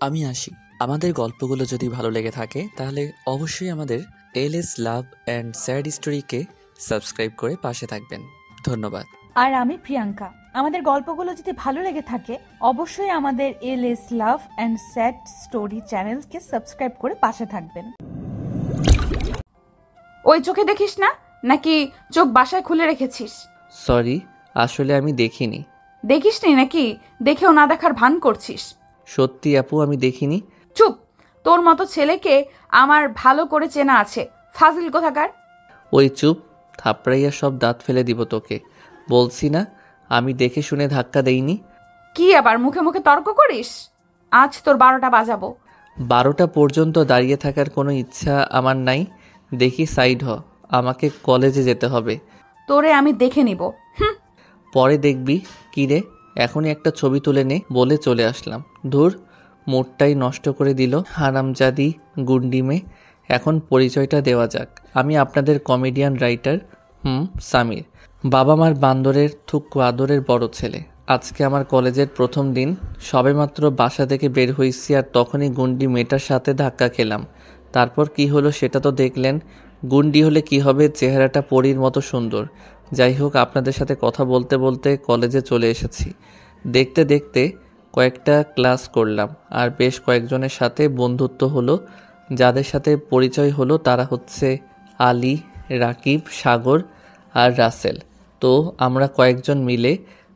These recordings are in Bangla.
আমি আসি। আমাদের গল্পগুলো যদি ভালো লেগে থাকে তাহলে অবশ্যই আমাদের এলএস লাভ অ্যান্ড স্যাড স্টোরিকে সাবস্ক্রাইব করে পাশে থাকবেন। ধন্যবাদ। আর আমি প্রিয়াঙ্কা। আমাদের গল্পগুলো যদি ভালো লেগে থাকে অবশ্যই আমাদের LS love and sad story চ্যানেলকে সাবস্ক্রাইব করে পাশে থাকবেন। ওই চোখে দেখিস না নাকি চোখ বাসায় খুলে রেখেছিস? সরি, আসলে আমি দেখিনি। দেখিসনি নাকি দেখেও না দেখার ভান করছিস? সত্যি আপু, আমি দেখিনি। চুপ, তোর মতো ছেলেকে আমার ভালো করে চেনা আছে, ফাজিল কোথাকার। ওই চুপ, থাপড়াইয়া সব দাঁত ফেলে দিব তোকে। বলছি না আমি দেখে শুনে ধাক্কা দেইনি। কি আবার মুখে মুখে তর্ক করিস? আজ তোর 12টা বাজাবো। 12টা পর্যন্ত দাঁড়িয়ে থাকার কোনো ইচ্ছা আমার নাই। দেখি সাইড হ, আমাকে কলেজে যেতে হবে। তোরে আমি দেখে নিব। পরে দেখবি। কি রে, এখনই একটা ছবি তুলে নে বলে চলে আসলাম। ধুর, মুডটাই নষ্ট করে দিল হারামজাদি গুন্ডিমে। এখন পরিচয়টা দেওয়া যাক। আমি আপনাদের কমেডিয়ান রাইটার সামির, বাবা মার বান্দরের থুক্কু আদরের বড় ছেলে। আজকে আমার কলেজের প্রথম দিন। সবেমাত্র বাসা থেকে বের হয়েছি আর তখনই গুন্ডি মেয়েটার সাথে ধাক্কা খেলাম। তারপর কি হলো সেটা তো দেখলেন। গুন্ডি হলে কি হবে, চেহারাটা পরীর মতো সুন্দর। যাই হোক, আপনাদের সাথে কথা বলতে বলতে কলেজে চলে এসেছি। দেখতে দেখতে কয়েকটা ক্লাস করলাম আর বেশ কয়েকজনের সাথে বন্ধুত্ব হলো। যাদের সাথে পরিচয় হলো তারা হচ্ছে আলী, রাকিব, সাগর আর রাসেল। তো আমরা কয়েকজন মিলে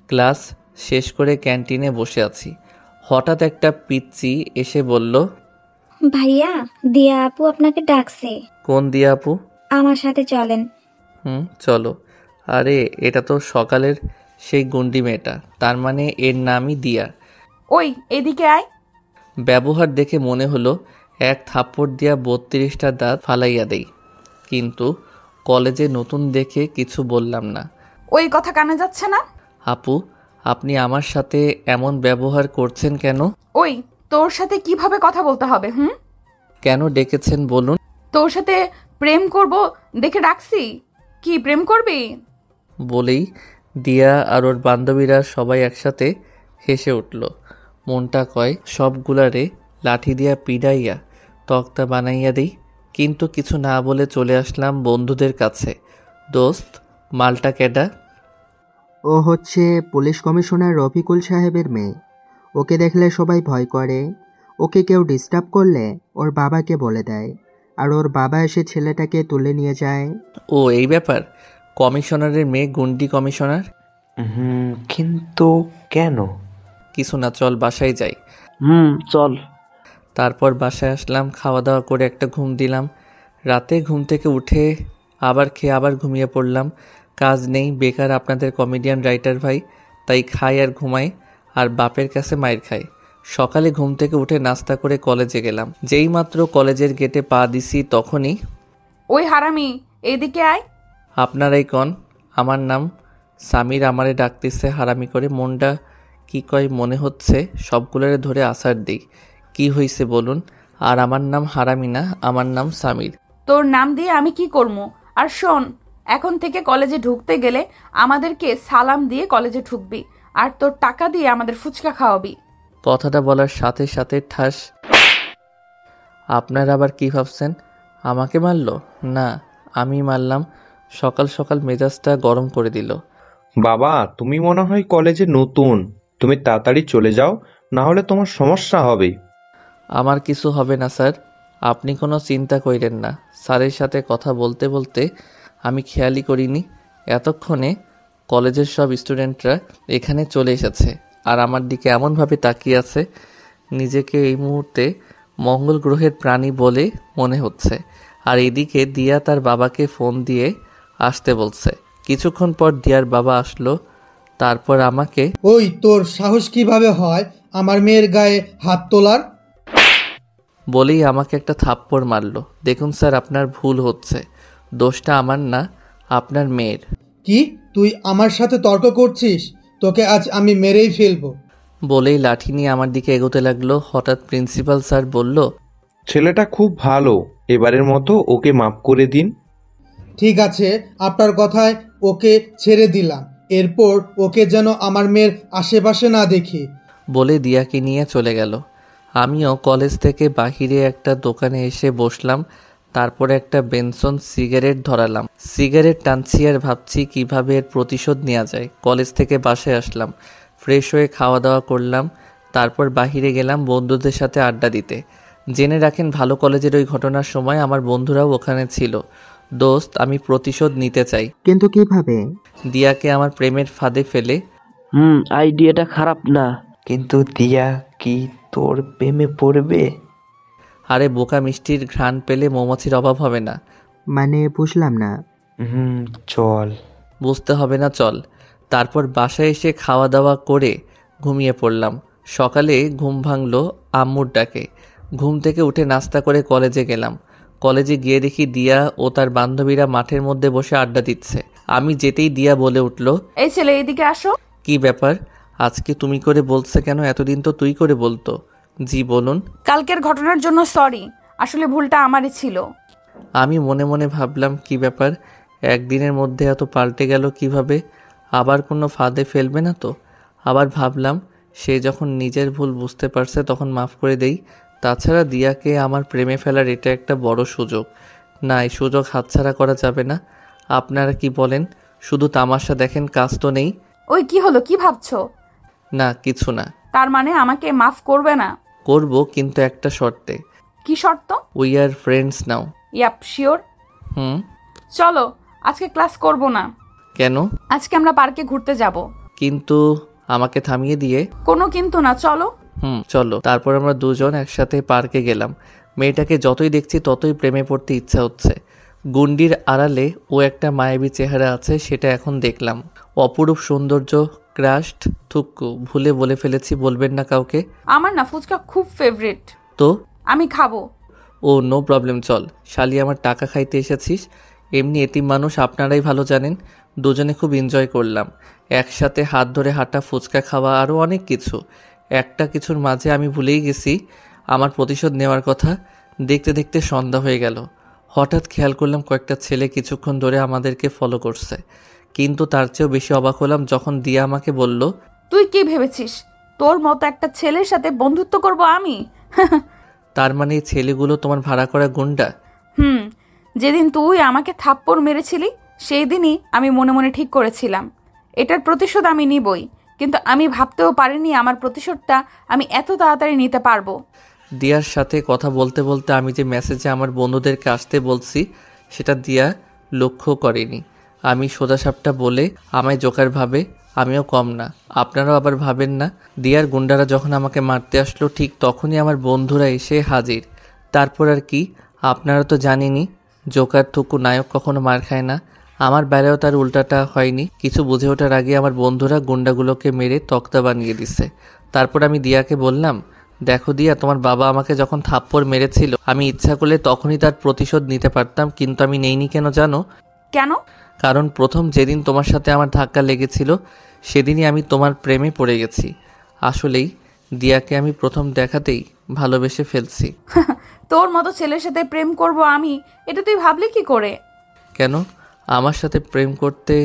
ক্লাস শেষ করে ক্যান্টিনে বসে আছি। হঠাৎ একটা পিচ্চি এসে বলল, ভাইয়া, দিয়া আপু আপনাকে ডাকছে। কোন দিয়া আপু? আমার সাথে চলেন। চলো। আরে এটা তো সকালের সেই গুন্ডি মেয়েটা, তার মানে এর নামই দিয়া। ওই এদিকে আয়। ব্যবহার দেখে মনে হলো এক থাপ্পড় দিয়া 32টা দাঁত ফালাইয়া দেই, কিন্তু কলেজে নতুন দেখে কিছু বললাম না। ওই কথা কানে যাচ্ছে না? আপু, আপনি আমার সাথে এমন ব্যবহার করছেন কেন? ওই তোর সাথে কিভাবে কথা বলতে হবে? কেন ডেকেছেন বলুন? তোর সাথে প্রেম করব দেখে ডাকছি। কি প্রেম করবি? বলেই দিয়া আর ওর বান্ধবীরা সবাই একসাথে হেসে উঠল। মনটা কয় সবগুলারে লাঠি দিয়া পিডাইয়া তক্তা বানাইয়া দিই, কিন্তু কিছু না বলে চলে আসলাম বন্ধুদের কাছে। দোস্ত, মালটা কেডা? ও হচ্ছে পুলিশ কমিশনার রফিকুল সাহেবের মেয়ে। ওকে দেখলে সবাই ভয় করে। ওকে কেউ ডিস্টার্ব করলে ওর বাবাকে বলে দেয়, আর ওর বাবা এসে ছেলেটাকে তুলে নিয়ে যায়। ও এই ব্যাপার। কমিশনারের মেয়ে গুন্ডি কমিশনার? কিন্তু কেন? কিছু না, চল বাসায় যাই। চল। তারপর বাসায় আসলাম, খাওয়া দাওয়া করে একটা ঘুম দিলাম। রাতে ঘুম থেকে উঠে আবার খেয়ে আবার ঘুমিয়ে পড়লাম। কাজ নেই, বেকার আপনাদের কমেডিয়ান রাইটার ভাই, তাই খাই আর ঘুমাই আর বাপের কাছে মায়ের খাই। সকালে ঘুম থেকে উঠে নাস্তা করে কলেজে গেলাম। যেই মাত্র কলেজের গেটে পা দিছি তখনই, ওই হারামি এদিকে আয়। আপনারাই কন? আমার নাম সামির, আমারে ডাকতেছে হারামি করে। মনটা কি কয় মনে হচ্ছে সবগুলোরে ধরে আছাড় দিই। কি হয়েছে বলুন? আর আমার নাম হারামি না, আমার নাম সামির। তোর নাম দিয়ে আমি কি করবো? আর শোন, এখন থেকে কলেজে ঢুকতে গেলে আমাদেরকে সালাম দিয়ে কলেজে ঢুকবি, আর তোর টাকা দিয়ে আমাদের ফুচকা খাওয়াবি। কথাটা বলার সাথে সাথে ঠাস। আপনারা আবার কি ভাবছেন আমাকে মারলো? না, আমি মারলাম। সকাল সকাল মেজাজটা গরম করে দিল। বাবা, তুমি মনে হয় কলেজে নতুন, তুমি তাড়াতাড়ি চলে যাও, না হলে তোমার সমস্যা হবে। আমার কিছু হবে না স্যার, আপনি কোনো চিন্তা কইরেন না। স্যারের সাথে কথা বলতে বলতে আমি খেয়ালই করিনি এতক্ষণে কলেজের সব স্টুডেন্টরা এখানে চলে এসেছে আর আমার দিকে এমনভাবে তাকিয়ে আছে, নিজেকে এই মুহূর্তে মঙ্গল গ্রহের প্রাণী বলে মনে হচ্ছে। আর এদিকে দিয়া তার বাবাকে ফোন দিয়ে আসতে বলছে। কিছুক্ষণ পর দিয়ার বাবা আসলো, তারপর আমাকে, ওই তোর সাহস কিভাবে হয় আমার মেয়ের গায়ে হাত তোলার? বলেই আমাকে একটা থাপ্পড় মারলো। দেখুন স্যার, আপনার ভুল হচ্ছে, দোষটা আমার না, আপনার মেয়ের। কি, তুই আমার সাথে তর্ক করছিস? তোকে আজ আমি মেরেই ফেলবো। বলেই লাঠি নিয়ে আমার দিকে এগোতে লাগলো। হঠাৎ প্রিন্সিপাল স্যার বলল, ছেলেটা খুব ভালো, এবারের মতো ওকে মাফ করে দিন। ঠিক আছে, আপনার কথায় ওকে ছেড়ে দিলাম। এরপর ওকে যেন আমার মেয়ের আশেপাশে না দেখি। বলে দিয়াকে নিয়ে চলে গেল। আমিও কলেজ থেকে বাহিরে একটা দোকানে এসে বসলাম। তারপরে একটা বেনসন সিগারেট ধরালাম। সিগারেট টানছি আর ভাবছি কিভাবে এর প্রতিশোধ নেওয়া যায়। কলেজ থেকে বাসায় আসলাম, ফ্রেশ হয়ে খাওয়া দাওয়া করলাম। তারপর বাহিরে গেলাম বন্ধুদের সাথে আড্ডা দিতে। জেনে রাখেন, ভালো কলেজের ওই ঘটনার সময় আমার বন্ধুরাও ওখানে ছিল। দোস্ত, আমি প্রতিশোধ নিতে চাই। কিন্তু কিভাবে? দিয়াকে আমার প্রেমের ফাঁদে ফেলে। আইডিয়াটা খারাপ না, কিন্তু দিয়া কি তোর প্রেমে পড়বে? আরে বোকা, মিষ্টির ঘ্রাণ পেলে মৌমাছির অভাব হবে না। মানে বুঝলাম না। চল। বুঝতে হবে না, চল। তারপর বাসায় এসে খাওয়া দাওয়া করে ঘুমিয়ে পড়লাম। সকালে ঘুম ভাঙলো আম্মুর ডাকে। ঘুম থেকে উঠে নাস্তা করে কলেজে গেলাম। কলেজে গিয়ে দেখি দিয়া ও তার বান্ধবীরা মাঠের মধ্যে বসে আড্ডা দিচ্ছে। আমি যেতেই দিয়া বলে উঠল, এই ছেলে, এদিকে আসো। কি ব্যাপার? আজকে তুমি করে বলছে কেন? এতদিন তো তুই করে বলতো। জি বলুন। কালকের ঘটনার জন্য সরি, আসলে ভুলটা আমারই ছিল। আমি মনে মনে ভাবলাম, কি ব্যাপার, একদিনের মধ্যে এত পাল্টে গেল কিভাবে? আবার কোনো ফাঁদে ফেলবে না তো? আবার ভাবলাম, সে যখন নিজের ভুল বুঝতে পারছে তখন মাফ করে দেই। তাছাড়া দিয়াকে আমার প্রেমে ফেলার এটা একটা বড় সুযোগ। না, এই সুযোগ হাতছাড়া করা যাবে না। আপনারা কি বলেন? শুধু তামাশা দেখেন, কাজ তো নেই। ওই কি হলো, কি ভাবছো? না, কিছু না। তার মানে আমাকে মাফ করবে না? করব, কিন্তু একটা শর্তে। কি শর্ত? We are friends now. Yup, sure? চলো, আজকে ক্লাস করব না। কেন? আজকে আমরা পার্কে ঘুরতে যাব। কিন্তু আমাকে থামিয়ে দিয়ে। কোনো কিন্তু না, চলো। চলো। তারপর আমরা দুজন একসাথে পার্কে গেলাম। মেয়েটাকে যতই দেখছি ততই প্রেমে পড়তে ইচ্ছা হচ্ছে। গুন্ডির আড়ালে ও একটা মায়াবী চেহারা আছে, সেটা এখন দেখলাম। অপরূপ সৌন্দর্য, ক্রাশড, থুক্কু, ভুলে বলে ফেলেছি, বলবেন না কাউকে। আমার না ফুচকা খুব ফেভারিট। তো আমি খাবো। ও নো প্রবলেম, চল। শালি, আমার টাকা খাইতে এসেছিস? এমনি এতিম মানুষ, আপনারাই ভালো জানেন। দুজনে খুব এনজয় করলাম, একসাথে হাত ধরে হাঁটা, ফুচকা খাওয়া, আরও অনেক কিছু। একটা কিছুর মাঝে আমি ভুলেই গেছি আমার প্রতিশোধ নেওয়ার কথা। দেখতে দেখতে সন্ধ্যা হয়ে গেল। হঠাৎ খেয়াল করলাম কয়েকটা ছেলে কিছুক্ষণ ধরে আমাদেরকে ফলো করছে। কিন্তু তার চেয়েও বেশি অবাক হলাম যখন দিয়া আমাকে বলল, তুই কি ভেবেছিস তোর মতো একটা ছেলের সাথে বন্ধুত্ব করব আমি? তার মানে এই ছেলেগুলো তোমার ভাড়া করা গুন্ডা? যেদিন তুই আমাকে থাপ্পড় মেরেছিলি সেই দিনই আমি মনে মনে ঠিক করেছিলাম এটার প্রতিশোধ আমি নিবই, কিন্তু আমি ভাবতেও পারিনি আমার প্রতিশোধটা আমি এত তাড়াতাড়ি নিতে পারবো। দিয়ার সাথে কথা বলতে বলতে আমি যে মেসেজে আমার বন্ধুদেরকে আসতে বলছি সেটা দিয়া লক্ষ্য করেনি। আমি সোজাসাপটা বলে আমায় জোকার ভাবে, আমিও কম না। আপনারাও আবার ভাবেন না? দিয়ার গুন্ডারা যখন আমাকে মারতে আসলো ঠিক তখনই আমার বন্ধুরা এসে হাজির। তারপর আর কি, আপনারা তো জানেনই, জোকার থুকু নায়ক কখনো মার খায় না। আমার বেলায়ও তার উল্টাটা হয়নি। কিছু বুঝে ওঠার আগে আমার বন্ধুরা গুন্ডাগুলোকে মেরে তক্তা বানিয়ে দিছে। তারপর আমি দিয়াকে বললাম, দেখো দিয়া, তোমার বাবা আমাকে যখন থাপ্পড় মেরেছিল আমি ইচ্ছা করলে তখনই তার প্রতিশোধ নিতে পারতাম, কিন্তু আমি নেইনি। কেন জানো? কেন? কারণ প্রথম যেদিন তোমার সাথে আমার ধাক্কা লেগেছিল সেদিনই আমি তোমার প্রেমে পড়ে গেছি। আসলেই দিয়াকে আমি প্রথম দেখাতেই ভালোবেসে ফেলছি। তোর মতো ছেলের সাথে প্রেম করব আমি, এটা তুই ভাবলি কি করে? কেন? আমার সাথে প্রেম করতে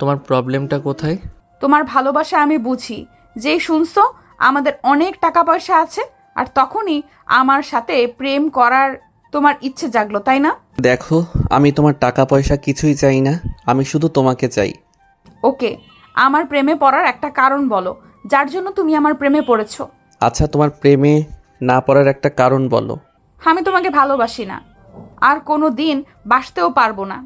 তোমার প্রবলেমটা কোথায়? তোমার ভালোবাসা আমি বুঝি। যেই শুনছো আমাদের অনেক টাকা পয়সা আছে আর তখনই আমার সাথে প্রেম করার তোমার ইচ্ছে জাগলো, তাই না? দেখো, আমি তোমার টাকা পয়সা কিছুই চাই না, আমি শুধু তোমাকে চাই। ওকে, আমার প্রেমে পড়ার একটা কারণ বলো যার জন্য তুমি আমার প্রেমে পড়েছো। আচ্ছা, তোমার প্রেমে না পড়ার একটা কারণ বলো। আমি তোমাকে ভালোবাসি না, আর কোনো দিন বাসতেও পারবো না।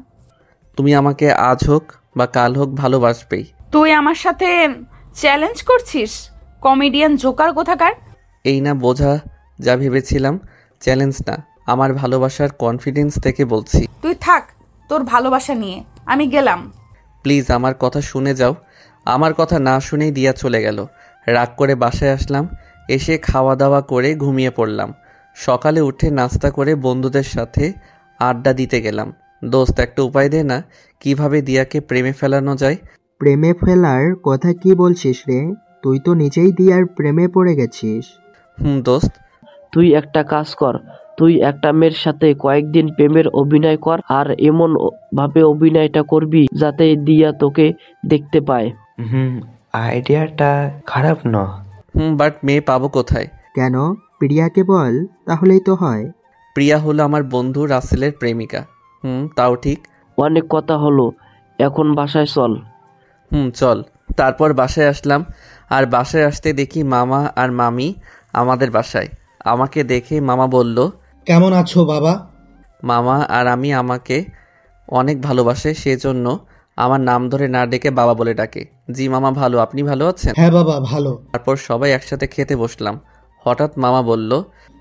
তুমি আমাকে আজ হোক বা কাল হোক ভালোবাসবেই। তুই আমার সাথে চ্যালেঞ্জ করছিস? কমেডিয়ান জোকার কোথাকার। এই না বোঝা যা ভেবেছিলাম, চ্যালেঞ্জ না, আমার ভালোবাসার কনফিডেন্স থেকে বলছি। তুই থাক তোর ভালোবাসা নিয়ে, আমি গেলাম। প্লিজ আমার কথা শুনে যাও। আমার কথা না শুনেই দিয়া চলে গেল। রাগ করে বাসায় আসলাম, এসে খাওয়া দাওয়া করে ঘুমিয়ে পড়লাম। সকালে উঠে নাস্তা করে বন্ধুদের সাথে আড্ডা দিতে গেলাম। দোস্ত, একটা উপায় দে না, কিভাবে দিয়াকে প্রেমে ফেলানো যায়? প্রেমে ফেলার কথা কি বলছিস রে? তুই তো নিজেই দিয়ার প্রেমে পড়ে গেছিস। দোস্ত, তুই একটা কাজ কর, তুই একটা মেয়ের সাথে কয়েকদিন প্রেমের অভিনয় কর, আর এমন ভাবে অভিনয়টা করবি যাতে দিয়া তোকে দেখতে পায়। আইডিয়াটা খারাপ না। বাট মেয়ে পাবো কোথায়? কেন? প্রিয়াকে বল, তাহলেই তো হয়। প্রিয়া হলো আমার বন্ধু রাসেলের প্রেমিকা। তাও ঠিক। অনেক কথা হলো, এখন বাসায় চল। চল। তারপর বাসায় আসলাম, আর বাসায় আসতে দেখি মামা আর মামি আমাদের বাসায়। আমাকে দেখে মামা বলল, কেমন আছো বাবা? মামা আর আমি আমাকে অনেক ভালোবাসে, সেজন্য আমার নাম ধরে না ডেকে বাবা বলে ডাকে। জি মামা ভালো, আপনি ভালো আছেন? হ্যাঁ বাবা ভালো। তারপর সবাই একসাথে খেতে বসলাম। হঠাৎ মামা বলল,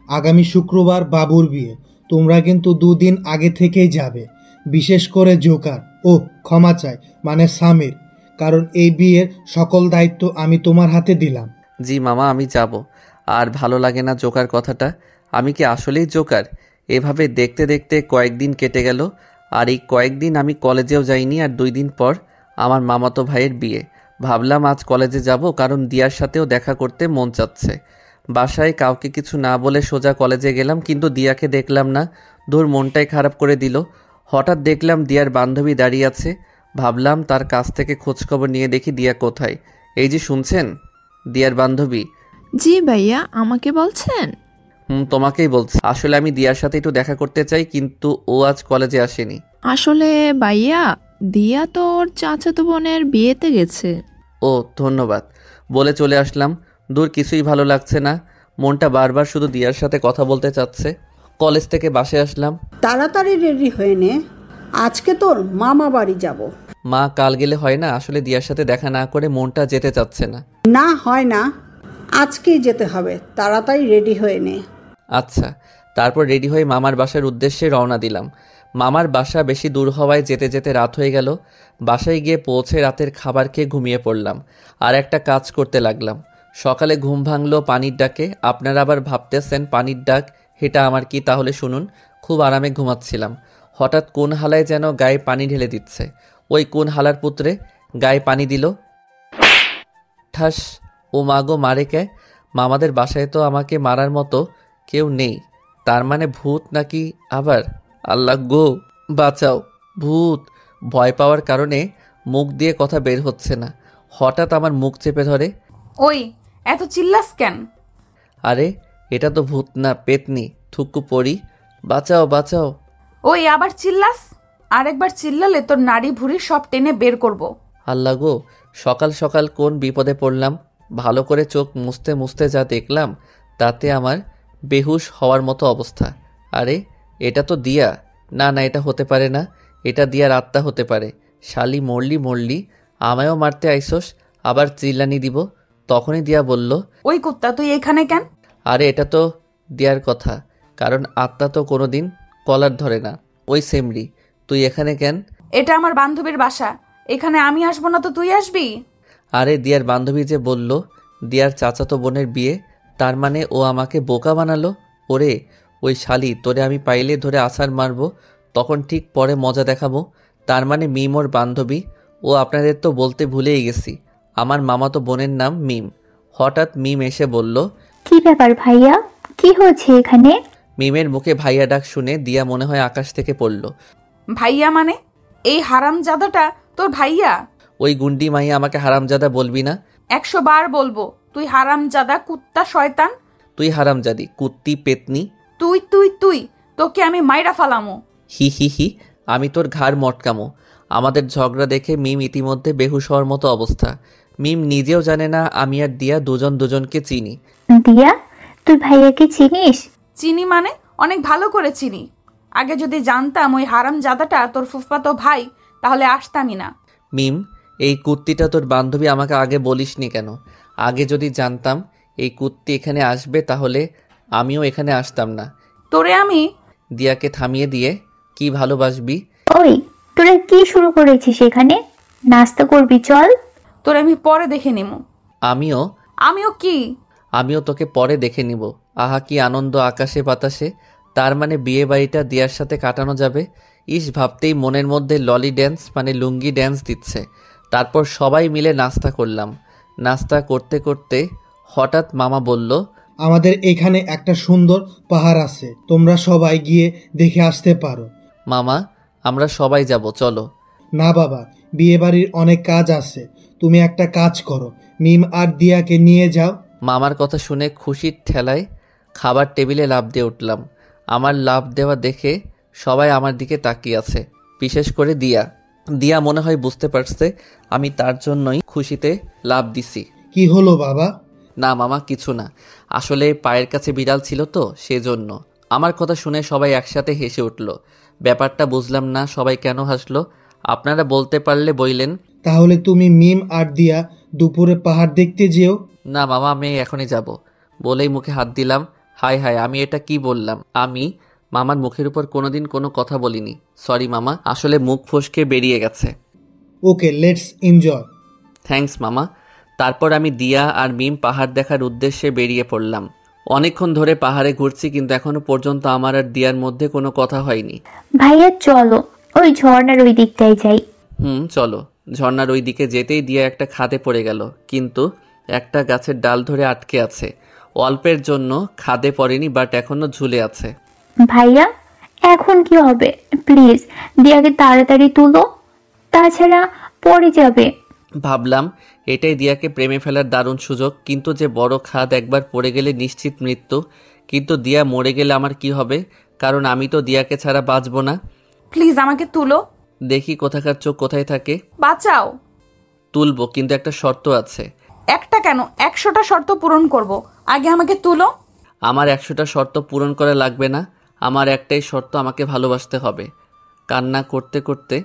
আগামী শুক্রবার বাবুর বিয়ে, তোমরা কিন্তু 2 দিন আগে থেকেই যাবে। বিশেষ করে জোকার, ও ক্ষমা চাই, মানে সামির, কারণ এই বিয়ের সকল দায়িত্ব আমি তোমার হাতে দিলাম। জি মামা আমি যাব। আর ভালো লাগে না জোকার কথাটা। আমি কি আসলেই জোকার? এভাবে দেখতে দেখতে কয়েকদিন কেটে গেল, আর এই কয়েকদিন আমি কলেজেও যাইনি। আর 2 দিন পর আমার মামাতো ভাইয়ের বিয়ে। ভাবলাম আজ কলেজে যাব, কারণ দিয়ার সাথেও দেখা করতে মন চাচ্ছে। বাসায় কাউকে কিছু না বলে সোজা কলেজে গেলাম, কিন্তু দিয়াকে দেখলাম না। মনটাই খারাপ করে দিল। হঠাৎ দেখলাম দিয়ার বান্ধবী দাঁড়িয়ে আছে। ভাবলাম তার কাছ থেকে খোঁজখবর নিয়ে দেখি দিয়া কোথায়। এই যে শুনছেন, দিয়ার বান্ধবী। জি ভাইয়া, আমাকে বলছেন? তোমাকেই বলছি। আসলে আমি দিয়ার সাথে একটু দেখা করতে চাই, কিন্তু ও আজ কলেজে আসেনি। আসলে ভাইয়া, দিয়া তো ওর চাচাতো বোনের বিয়েতে গেছে। ও ধন্যবাদ বলে চলে আসলাম। কিছুই ভালো লাগছে না। মনটা বারবার শুধু দিয়ার সাথে কথা বলতে চাচ্ছে। কলেজ থেকে বাসে আসলাম। তাড়াতাড়ি রেডি হয়ে নে, আজকে তোর মামা বাড়ি যাব। মা কাল গেলে হয় না? আসলে দিয়ার সাথে দেখা না করে মনটা যেতে চাচ্ছে না। না হয় না, আজকেই যেতে হবে, তাড়াতাড়ি রেডি হয়ে নে। আচ্ছা। তারপর রেডি হয়ে মামার বাসার উদ্দেশ্যে রওনা দিলাম। মামার বাসা বেশি দূর হওয়ায় যেতে যেতে রাত হয়ে গেল। বাসায় গিয়ে পৌঁছে রাতের খাবার খেয়ে ঘুমিয়ে পড়লাম, আর একটা কাজ করতে লাগলাম। সকালে ঘুম ভাঙলো পানির ডাকে। আপনারা আবার ভাবতেছেন পানির ডাক এটা আমার কি? তাহলে শুনুন। খুব আরামে ঘুমাচ্ছিলাম, হঠাৎ কোন হালায় যেন গায়ে পানি ঢেলে দিচ্ছে। ওই কোন হালার পুত্রে গায়ে পানি দিল। ঠাস! ও মা গো, মারে কে? মামাদের বাসায় তো আমাকে মারার মতো কেউ নেই। তার মানে ভূত নাকি আবার? আল্লাহ গো বাঁচাও, ভূত! ভয় পাওয়ার কারণে মুখ দিয়ে কথা বের হচ্ছে না। হঠাৎ আমার মুখ চেপে ধরে। ওই এত চিল্লাস কেন? আরে এটা তো ভূত না, পেতনি। থুকু পড়ি, বাঁচাও বাঁচাও। ওই আবার চিল্লাস? আরেকবার চিল্লালে তোর নাড়ি ভুড়ি সব টেনে বের করব। আল্লাহ গো, সকাল সকাল কোন বিপদে পড়লাম। ভালো করে চোখ মুছতে মুছতে যা দেখলাম, তাতে আমার বেহুশ হওয়ার মতো অবস্থা। আরে এটা তো দিয়া। না না, এটা হতে পারে না। এটা দিয়ার আত্মা হতে পারে। শালি মরলি, আমায়ও মারতে আইসোস, আবার চিল্লানি দিব। তখনই দিয়া বলল, ওই কুত্তা তুই এখানে কেন? আরে এটা তো দিয়ার কথা, কারণ আত্মা তো কোনোদিন কলার ধরে না। ওই সেমরি, তুই এখানে কেন? এটা আমার বান্ধবীর বাসা, এখানে আমি আসবো না তো তুই আসবি? আরে দিয়ার বান্ধবী যে বলল দিয়ার চাচাতো বোনের বিয়ে, তার মানে ও আমাকে বোকা বানালো। ওরে ওই শালি, তোরে আমি পাইলে ধরে আছাড় মারবো, তখন ঠিক পরে মজা দেখাবো। তার মানে মিম ওর বান্ধবী। ও আপনাদের তো বলতে ভুলেই গেছি, আমার মামাতো বোনের নাম মিম। হঠাৎ মিম এসে বলল, কি ব্যাপার ভাইয়া, কি হচ্ছে এখানে? মিমের মুখে ভাইয়া ডাক শুনে দিয়া মনে হয় আকাশ থেকে পড়ল। ভাইয়া মানে? এই হারামজাদাটা তোর ভাইয়া? ওই গুন্ডি মাইয়া আমাকে হারামজাদা বলবি না। 100 বার বলবো, তুই হারামজাদা, কুত্তা, শয়তান। তুই হারামজাদি, কুত্তি, পেতনি। তুই তুই তুই তোকে আমি মাইরা ফালামো। হি হি হি, আমি তোর ঘাড় মটকামো। আমাদের ঝগড়া দেখে মিম ইতিমধ্যে বেহুশ হওয়ার মতো অবস্থা। মিম নিজেও জানে না আমি আর দিয়া দুজনকে চিনি। দিয়া, তুই ভাইয়াকে চিনিস? চিনি মানে? অনেক ভালো করে চিনি। আগে যদি জানতাম ওই হারামজাদাটা তোর ফুফাতো ভাই, তাহলে আসতামই না। মিম, এই কুত্তিটা তোর বান্ধবী আমাকে আগে বলিসনি কেন? আগে যদি জানতাম এই কুত্তি এখানে আসবে, তাহলে আমিও এখানে আসতাম না। তোরে আমি। দিয়াকে থামিয়ে দিয়ে, কি ভালোবাসবি? ওই তোরা কি শুরু করেছিস এখানে? নাস্তা করবি, চল। তোরে আমি পরে দেখে নিব। আমিও কি? আমিও তোকে পরে দেখে নিব। আহা কি আনন্দ আকাশে বাতাসে। তার মানে বিয়ে বাড়িটা দিয়ার সাথে কাটানো যাবে। ইস, ভাবতেই মনের মধ্যে ললি ড্যান্স মানে লুঙ্গি ড্যান্স দিচ্ছে। তারপর সবাই মিলে নাস্তা করলাম। নাস্তা করতে করতে হঠাৎ মামা বলল, আমাদের এখানে একটা সুন্দর পাহাড় আছে, তোমরা সবাই গিয়ে দেখে আসতে পারো। মামা আমরা সবাই যাব, চলো। না বাবা, বিয়েবাড়ির অনেক কাজ আছে, তুমি একটা কাজ করো, মিম আর দিয়াকে নিয়ে যাও। মামার কথা শুনে খুশির ঠেলায় খাবার টেবিলে লাফ দিয়ে উঠলাম। আমার লাফ দেওয়া দেখে সবাই আমার দিকে তাকিয়ে আছে, বিশেষ করে দিয়া। দিয়া মনে হয় বুঝতে পারছে আমি তার জন্যই খুশিতে লাফ দিছি। কি হলো বাবা? না মামা কিছু না, আসলে পায়ের কাছে বিড়াল ছিল তো সেজন্য। আমার কথা শুনে সবাই একসাথে হেসে উঠল। ব্যাপারটা বুঝলাম না সবাই কেন হাসলো, আপনারা বলতে পারলে বইলেন। তাহলে তুমি মিম আর দিয়া দুপুরে পাহাড় দেখতে যেও। না মামা আমি এখনই যাব বলেই মুখে হাত দিলাম। হায় হায় আমি এটা কি বললাম? আমি মামার মুখের উপর কোনোদিন কোনো কথা বলিনি। সরি মামা, আসলে মুখ ফসকে বেরিয়ে গেছে। ওকে, লেটস এনজয়। থ্যাঙ্কস মামা। তারপর আমি দিয়া আর মিম পাহাড় দেখার উদ্দেশ্যে বেরিয়ে পড়লাম। অনেকক্ষণ ধরে পাহাড়ে ঘুরছি, কিন্তু এখনো পর্যন্ত আমার আর দিয়ার মধ্যে কোনো কথা হয়নি। ভাইয়া চলো, ওই ঝর্ণার ওই দিকটাই যাই। চলো। ঝর্ণার ওই দিকে যেতেই দিয়া একটা খাদে পড়ে গেল, কিন্তু একটা গাছের ডাল ধরে আটকে আছে। অল্পের জন্য খাদে পড়েনি, বাট এখনো ঝুলে আছে। ভাইয়া এখন কি হবে? প্লিজ দিয়াকে তাড়াতাড়ি তুলো, তাছাড়া পড়ে যাবে। ভাবলাম এটাই দিয়াকে প্রেমে ফেলার দারুণ সুযোগ, কিন্তু যে বড় খাদ, একবার পড়ে গেলে নিশ্চিত মৃত্যু। কিন্তু দিয়া মরে গেলে আমার কি হবে? কারণ আমি তো দিয়াকে ছাড়া বাঁচব না। প্লিজ আমাকে তুলো। দেখি কোথাকার চোখ কোথায় থাকে। বাঁচাও। তুলবো, কিন্তু একটা শর্ত আছে। একটা কেন, 100টা শর্ত পূরণ করব, আগে আমাকে তুলো। আমার 100টা শর্ত পূরণ করা লাগবে না, আমার একটাই শর্ত, আমাকে ভালোবাসতে হবে। কান্না করতে করতে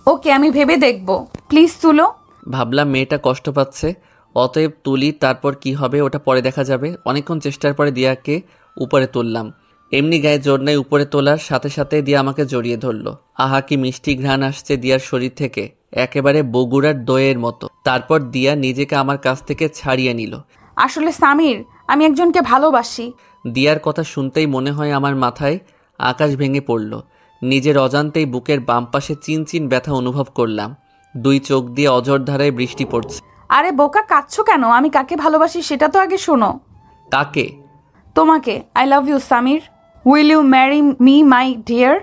ওকে আমি ভেবে দেখব, প্লিজ তুলো। ভাবলাম মেয়েটা কষ্ট পাচ্ছে, অতএব তুলি, তারপর কি হবে ওটা পরে দেখা যাবে। অনেকক্ষণ চেষ্টার পরে দিয়াকে উপরে তুললাম। এমনি গায়ে জোর নেই, উপরে তোলার সাথে সাথে দিয়া আমাকে জড়িয়ে ধরলো। আহা কি মিষ্টি ঘ্রাণ আসছে দিয়ার শরীর থেকে, একেবারে বগুড়ার দইয়ের মতো। তারপর দিয়া নিজেকে আমার কাছ থেকে ছাড়িয়ে নিল। আসলে সামির, আমি একজনকে ভালোবাসি। দিয়ার কথা শুনতেই মনে হয় আমার মাথায় আকাশ ভেঙে পড়ল। নিজের অজান্তেই বুকের বাম পাশে চিনচিন ব্যথা অনুভব করলাম। দুই চোখ দিয়ে অঝর ধারায় বৃষ্টি পড়ছে। আরে বোকা, কাঁদছো কেন? আমি কাকে ভালোবাসি সেটা তো আগে শোনো। কাকে? তোমাকে। I love you Sameer, will you marry me my dear?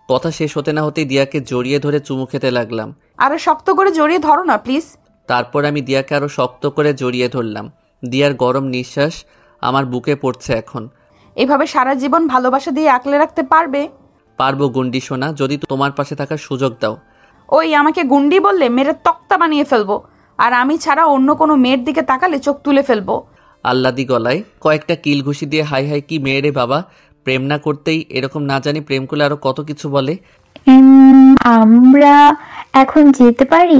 কথা শেষ হতে না হতেই দিয়াকে জড়িয়ে ধরে চুমু খেতে লাগলাম। আরে শক্ত করে জড়িয়ে ধরো না প্লিজ। তারপর আমি দিয়াকে আরো শক্ত করে জড়িয়ে ধরলাম। দিয়ার গরম নিঃশ্বাস আমার বুকে পড়ছে এখন। এভাবে সারা জীবন ভালোবাসা দিয়ে আঁকলে রাখতে পারবে? পারবো গুন্ডি সোনা, যদি তোমার পাশে থাকার সুযোগ দাও। ওই আমাকে গুন্ডি বললে মেরে তক্তা বানিয়ে ফেলবো, আর আমি ছাড়া অন্য কোনো মেয়ের দিকে তাকালে চোখ তুলে ফেলবো। আল্লাদি গলায় কয়েকটা কিল ঘুষি দিয়ে হাই হাই কি মেয়ে রে বাবা, প্রেম না করতেই এরকম, না জানি প্রেম করলে আরো কত কিছু বলে। আমরা এখন যেতে পারি?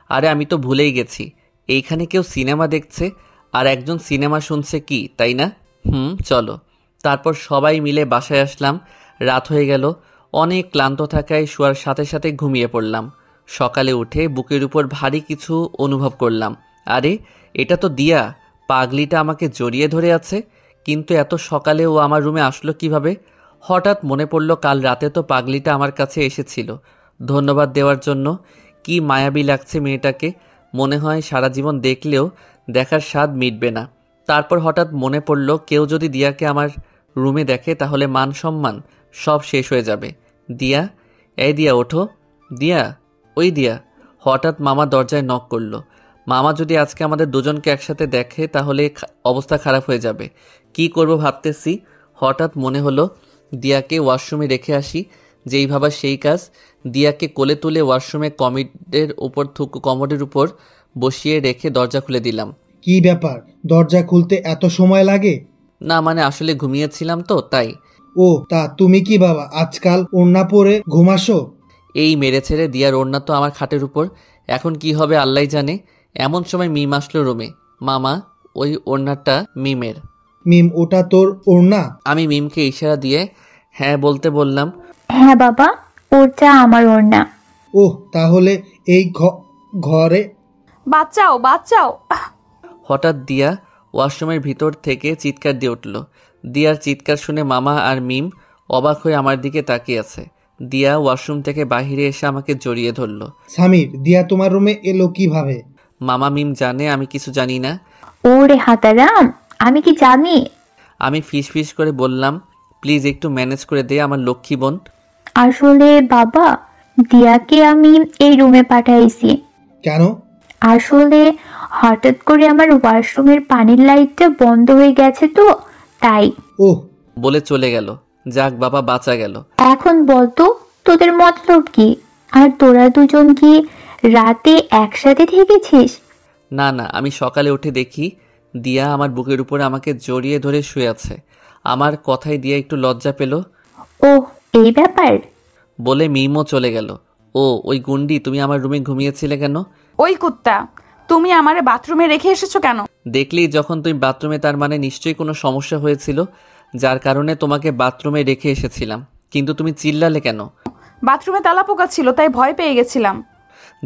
আরে আমি তো ভুলেই গেছি, এইখানে কেউ সিনেমা দেখছে আর একজন সিনেমা শুনছে কি, তাই না? চলো। তারপর সবাই মিলে বাসায় আসলাম। রাত হয়ে গেল, অনেক ক্লান্ত থাকায় শোয়ার সাথে সাথে ঘুমিয়ে পড়লাম। সকালে উঠে বুকের উপর ভারী কিছু অনুভব করলাম। আরে এটা তো দিয়া, পাগলিটা আমাকে জড়িয়ে ধরে আছে, কিন্তু এত সকালে ও আমার রুমে আসলো কিভাবে? হঠাৎ মনে পড়ল কাল রাতে তো পাগলিটা আমার কাছে এসেছিল ধন্যবাদ দেওয়ার জন্য। কি মায়াবী লাগছে মেয়েটাকে, মনে হয় সারা জীবন দেখলেও দেখার স্বাদ মিটবে না। তারপর হঠাৎ মনে পড়ল কেউ যদি দিয়াকে আমার রুমে দেখে তাহলে মান সম্মান সব শেষ হয়ে যাবে। দিয়া, এই দিয়া ওঠো। দিয়া, ওই দিয়া। হঠাৎ মামা দরজায় নক করলো। মামা যদি আজকে আমাদের দুজনকে একসাথে দেখে তাহলে অবস্থা খারাপ হয়ে যাবে। কি করব ভাবতেছি, হঠাৎ মনে হলো দিয়াকে ওয়াশরুমে রেখে আসি। যেই ভাবা সেই কাজ। দিয়াকে কোলে তুলে ওয়াশরুমে কমোডের উপর বসিয়ে রেখে দরজা খুলে দিলাম। কি ব্যাপার, দরজা খুলতে এত সময় লাগে? না মানে আসলে ঘুমিয়েছিলাম তো তাই। ও তা তুমি কি বাবা আজকাল ওড়না পরে ঘুমাসো? এই মেরে ছেড়ে দিয়ার ওড়না তো আমার খাটের উপর, এখন কি হবে আল্লাহ জানে। এমন সময় মিম আসলো রুমে। মামা, ওই ওড়নাটা মিমের। মিম, ওটা তোর ওড়না? আমি মিমকে ইশারা দিয়ে হ্যাঁ বলতে বললাম। হ্যাঁ বাবা, ওটা আমার ওড়না। ওহ, তাহলে এই ঘরে। বাঁচাও বাঁচাও। হঠাৎ দিয়া ওয়াশরুমের ভিতর থেকে চিৎকার দিয়ে উঠল। দিয়ার চিৎকার শুনে মামা আর মিম অবাক হয়ে আমার দিকে তাকিয়ে আছে। দিয়া ওয়াশরুম থেকে বাহিরে এসে আমাকে জড়িয়ে ধরল। সামির, দিয়া তোমার রুমে এলো কিভাবে? মামা মিম জানে, আমি কিছু জানি না। ওরে হাতারাম, আমি কি জানি? আমি ফিস করে বললাম, প্লিজ একটু ম্যানেজ করে দে আমার লক্ষ্মী বোন। আসলে বাবা, দিয়াকে আমি এই রুমে পাঠাইছি। কেন? আসলে হঠাৎ করে আমার ওয়াশরুমের পানির লাইটটা বন্ধ হয়ে গেছে তো, তাই। ওহ, বলে চলে গেল। যাক বাবা, বাঁচা গেল। এখন বলতো তোদের মতলব কি? আর তোরা দুজন কি রাতে একসাথে থেকেছিস? না না, আমি সকালে উঠে দেখি দিয়া আমার বুকের উপরে আমাকে জড়িয়ে ধরে শুয়ে আছে। আমার কথায় দিয়া একটু লজ্জা পেল। ওহ, এই ব্যাপার। বলে মিমও চলে গেল। ও ওই গুন্ডি, তুমি আমার রুমে ঘুমিয়েছিলে কেন? ওই কুত্তা, তুমি আমারে বাথরুমে রেখে এসেছো কেন? দেখলি যখন তুমি বাথরুমে, তার মানে নিশ্চয়ই কোনো সমস্যা হয়েছিল, যার কারণে তোমাকে বাথরুমে রেখে এসেছিলাম। কিন্তু তুমি চিল্লালে কেন? বাথরুমে তেলাপোকা ছিল, তাই ভয় পেয়ে গেছিলাম।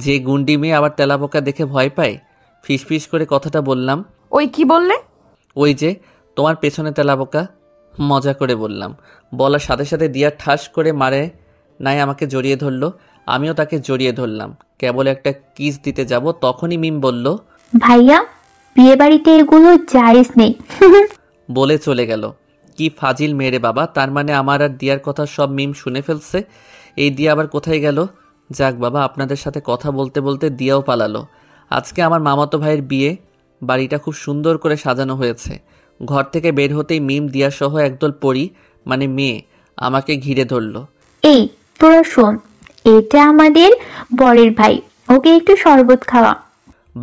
যে গুন্ডি মেয়ে আবার তেলাপোকা দেখে ভয় পায়? ফিস করে কথাটা বললাম। ওই কি বললে? ওই যে তোমার পেছনে তেলাপোকা, মজা করে বললাম। বলার সাথে সাথে দিয়া ঠাস করে মারে নাই আমাকে জড়িয়ে ধরলো। আমিও তাকে জড়িয়ে ধরলাম। কেবল একটা কিস দিতে যাব, তখনই মিম বলল, ভাইয়া, বিয়ে বাড়িতে এগুলো জায়েজ নেই। বলে চলে গেল। কি ফাজিল মেরে বাবা, তার মানে আমার আর দিয়ার কথা সব মিম শুনে ফেলছে। এই দিয়া আবার কোথায় গেল? যাক বাবা, আপনাদের সাথে কথা বলতে বলতে দিয়াও পালালো। আজকে আমার মামাতো ভাইয়ের বিয়ে। বাড়িটা খুব সুন্দর করে সাজানো হয়েছে। ঘর থেকে বের হতেই মিম দিয়া সহ একদল পরী, মানে মেয়ে, আমাকে ঘিরে ধরল। এই তোরা শোন, এটা আমাদের বরের ভাই, ওকে একটু শরবত খাওয়া।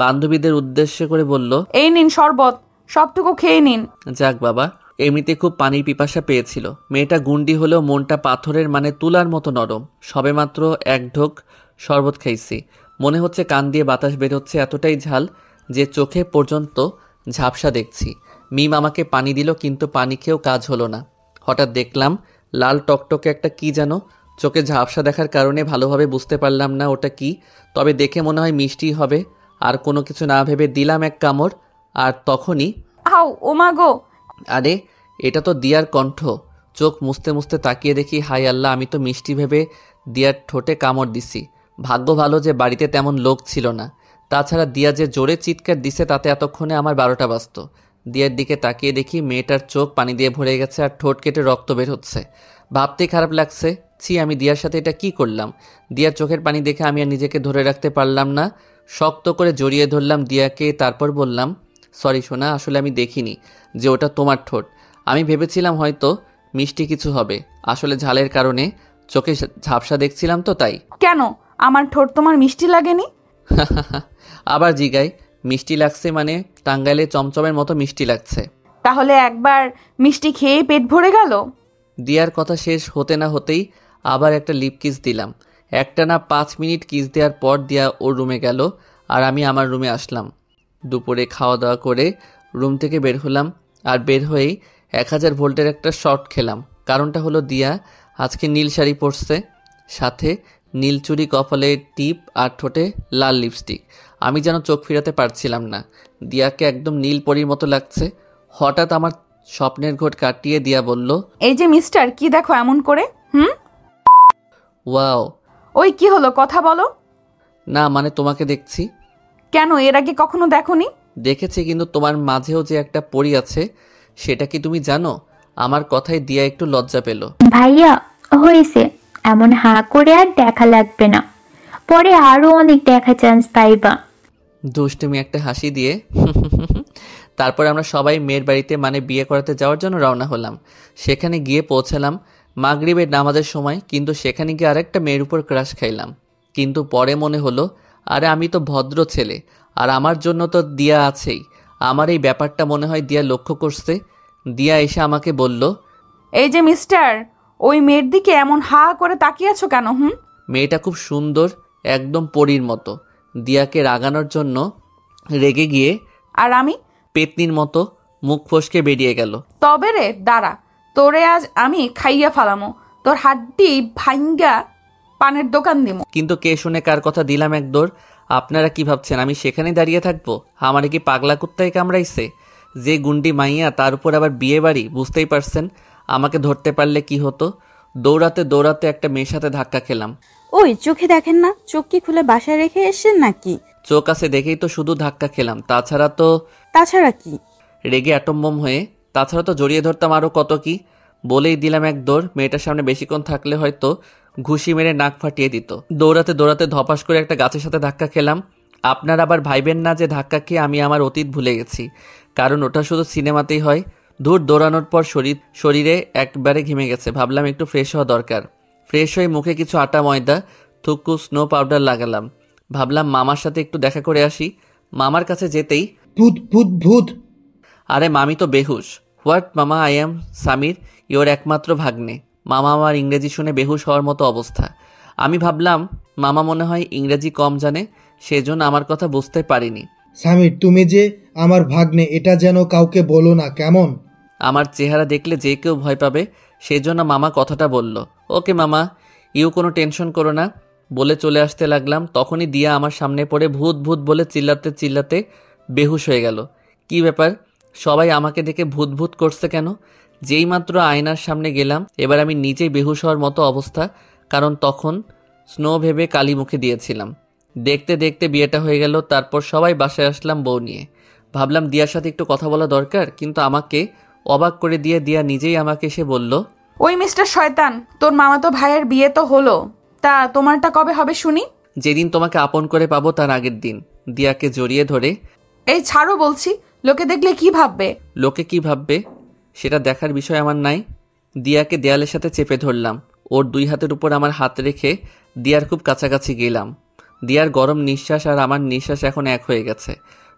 বান্ধবীদের উদ্দেশ্য করে বলল, এই নিন শরবত, সবটুকু খেয়ে নিন। যাক বাবা, এমনিতে খুব পানির পিপাসা পেয়েছিল। মেয়েটা গুন্ডি হলেও মনটা পাথরের, মানে তুলার মতো নরম। সবেমাত্র এক ঢোক শরবত খাইছি, মনে হচ্ছে কান দিয়ে বাতাস বের হচ্ছে, এতটাই ঝাল যে চোখে পর্যন্ত ঝাপসা দেখছি। মিম আমাকে পানি দিল, কিন্তু পানি খেয়েও কাজ হলো না। হঠাৎ দেখলাম লাল টকটকে একটা কি যেন, চোখে ঝাপসা দেখার কারণে ভালোভাবে বুঝতে পারলাম না ওটা কি, তবে দেখে মনে হয় মিষ্টি হবে। আর কোনো কিছু না ভেবে দিলাম এক কামড়, আর তখনই আও ওমা গো! আরে এটা তো দিয়ার কণ্ঠ। চোখ মুছতে মুছতে তাকিয়ে দেখি, হাই আল্লাহ, আমি তো মিষ্টি ভেবে দিয়ার ঠোঁটে কামড় দিছি। ভাগ্য ভালো যে বাড়িতে তেমন লোক ছিল না, তাছাড়া দিয়া যে জোরে চিৎকার দিছে তাতে এতক্ষণে আমার 12টা বাজত। দিয়ার দিকে তাকিয়ে দেখি মেয়েটার চোখ পানি দিয়ে ভরে গেছে আর ঠোঁট কেটে রক্ত বের হচ্ছে। ভাবতেই খারাপ লাগছে। ছি, আমি দিয়ার সাথে এটা কি করলাম? দিয়ার চোখের পানি দেখে আমি আর নিজেকে ধরে রাখতে পারলাম না, শক্ত করে জড়িয়ে ধরলাম দিয়াকে। তারপর বললাম, সরি সোনা, আসলে আমি দেখিনি যে ওটা তোমার ঠোঁট। আমি ভেবেছিলাম হয়তো মিষ্টি কিছু হবে, আসলে ঝালের কারণে চোখে ঝাপসা দেখছিলাম তো তাই। কেন আমার ঠোঁট তোমার মিষ্টি লাগেনি? আবার জিগাই, মিষ্টি লাগছে মানে টাঙ্গাইলে চমচমের মতো মিষ্টি লাগছে। তাহলে একবার মিষ্টি খেয়ে পেট ভরে গেল? দিয়ার কথা শেষ হতে না হতেই আবার একটা লিপ কিস দিলাম। একটা না 5 মিনিট কিস দেওয়ার পর দিয়া ওর রুমে গেল আর আমি আমার রুমে আসলাম। দুপুরে খাওয়া দাওয়া করে রুম থেকে বের হলাম, আর বের হয়েই 1000 ভোল্টের একটা শর্ট খেলাম। কারণটা হলো দিয়া আজকে নীল শাড়ি পরছে, সাথে নীল চুড়ি, কপালে টিপ আর ঠোঁটে লাল লিপস্টিক। আমি যেন চোখ ফিরাতে পারছিলাম না। দিয়াকে একদম নীল পরীর মতো লাগছে। হঠাৎ আমার স্বপ্নের ঘোট কাটিয়ে দিয়া বলল, এই যে মিস্টার, কি দেখো এমন করে? ওয়াও। ওই কি হলো, কথা বলো। না মানে তোমাকে দেখছি। কেন, এর আগে কখনো দেখোনি? দেখেছি, কিন্তু তোমার মাঝেও যে একটা পরী আছে সেটা কি তুমি জানো? আমার কথায় দিয়া একটু লজ্জা পেল। ভাইয়া হয়েছে, এমন হাঁ করে আর দেখা লাগবে না, পরে আরো অনেক দেখা চান্স পাইবা। দুষ্টুমি একটা হাসি দিয়ে তারপর আমরা সবাই মেয়ের বাড়িতে, মানে বিয়ে করাতে যাওয়ার জন্য রওনা হলাম। সেখানে গিয়ে পৌঁছালাম মাগরিবের নামাজের সময়, কিন্তু সেখানে গিয়ে আরেকটা মেয়ের উপর ক্রাশ খাইলাম। কিন্তু পরে মনে হলো, আরে আমি তো ভদ্র ছেলে, আর আমার জন্য তো দিয়া আছেই। আমার এই ব্যাপারটা মনে হয় দিয়া লক্ষ্য করছে। দিয়া এসে আমাকে বলল, এই যে মিস্টার, ওই মেয়ের দিকে এমন হা করে তাকিয়ে আছো কেন? মেয়েটা খুব সুন্দর, একদম পরীর মতো। দিয়াকে রাগানোর জন্য রেগে গিয়ে আর আমি পেতনির মতো মুখ ফসকে বেরিয়ে গেল। তবে রে দাঁড়া, তোরে আজ আমি খাইয়া ফালামো, তোর হাড্ডি ভাঙ্গা পানের দোকান দিমো। কিন্তু কে শুনে কার কথা দিলাম এক দৌড়। আপনারা কি ভাবছেন আমি সেখানেই দাঁড়িয়ে থাকবো? আমারে কি পাগলা কুত্তায় কামড়াইছে? যে গুন্ডি মাইয়া, তার উপর আবার বিয়ে বাড়ি, বুঝতেই পারছেন। আমাকে ধরতে পারলে কি হতো। দৌড়াতে দৌড়াতে একটা মেয়ের সাথে ধাক্কা খেলাম। ওই চোখে দেখেন না, চোখ কি খুলে বাসায় রেখে এসেছেন নাকি? চোখ আছে দেখেই তো শুধু ধাক্কা খেলাম, তাছাড়া কি? রেগে অ্যাটম বোম হয়ে তাছাড়া তো জড়িয়ে ধরতাম আরও কত কি। বলেই দিলাম এক দৌড়। মেয়েটার সামনে বেশিক্ষণ থাকলে হয়তো ঘুষি মেরে নাক ফাটিয়ে দিত। দৌড়াতে দৌড়াতে ধপাস করে একটা গাছের সাথে ধাক্কা খেলাম। আপনার আবার ভাইবেন না যে ধাক্কা খেয়ে আমি আমার অতীত ভুলে গেছি, কারণ ওটা শুধু সিনেমাতেই হয়। দৌড়ানোর পর শরীরে একবারে ঘেমে গেছে। ভাবলাম একটু ফ্রেশ হওয়া দরকার। ফ্রেশ হয়ে মুখে কিছু আটা ময়দা থুকু স্নো পাউডার লাগালাম। ভাবলাম মামার সাথে একটু দেখা করে আসি। মামার কাছে যেতেই ভূত ভূত ভূত। আরে মামি তো বেহুশ। হোয়াট মামা, আই এম সামির, ইওর একমাত্র ভাগ্নে। মামা আমার ইংরেজি শুনে বেহুশ হওয়ার মতো অবস্থা। আমি ভাবলাম মামা মনে হয় ইংরেজি কম জানে, সেজন্য আমার কথা বুঝতে পারিনি। সামির, তুমি যে আমার ভাগ্নে এটা যেন কাউকে বলো না, কেমন? আমার চেহারা দেখলে যে কেউ ভয় পাবে, সেজন্য মামা কথাটা বলল। ওকে মামা, ইউ কোনো টেনশন করো না বলে চলে আসতে লাগলাম। তখনই দিয়া আমার সামনে পড়ে ভূত ভূত বলে চিল্লাতে চিল্লাতে বেহুশ হয়ে গেল। কি ব্যাপার, সবাই আমাকে দেখে ভূত ভূত করছে কেন? যেই মাত্র আয়নার সামনে গেলাম, এবার আমি নিজেই বেহুশ হওয়ার মতো অবস্থা, কারণ তখন স্নো ভেবে কালি মুখে দিয়েছিলাম। দেখতে দেখতে বিয়েটা হয়ে গেল। তারপর সবাই বাসায় আসলাম বউ নিয়ে। ভাবলাম দিয়ার সাথে একটু কথা বলা দরকার, কিন্তু আমাকে অবাক করে দিয়ে দিয়া নিজেই আমাকে এসে বলল, ওই মিস্টার শয়তান, তোর মামাতো ভাইয়ের বিয়ে তো হলো, তা তোমারটা কবে হবে শুনি? যেদিন তোমাকে আপন করে পাবো তার আগের দিন। দিয়াকে জড়িয়ে ধরে, এই ছাড়ো বলছি, লোকে দেখলে কি ভাববে? লোকে কি ভাববে সেটা দেখার বিষয় আমার নাই। দিয়াকে দেয়ালের সাথে চেপে ধরলাম। ওর দুই হাতের উপর আমার হাত রেখে দিয়ার খুব কাছাকাছি গেলাম। দিয়ার গরম নিঃশ্বাস আর আমার নিঃশ্বাস এখন এক হয়ে গেছে।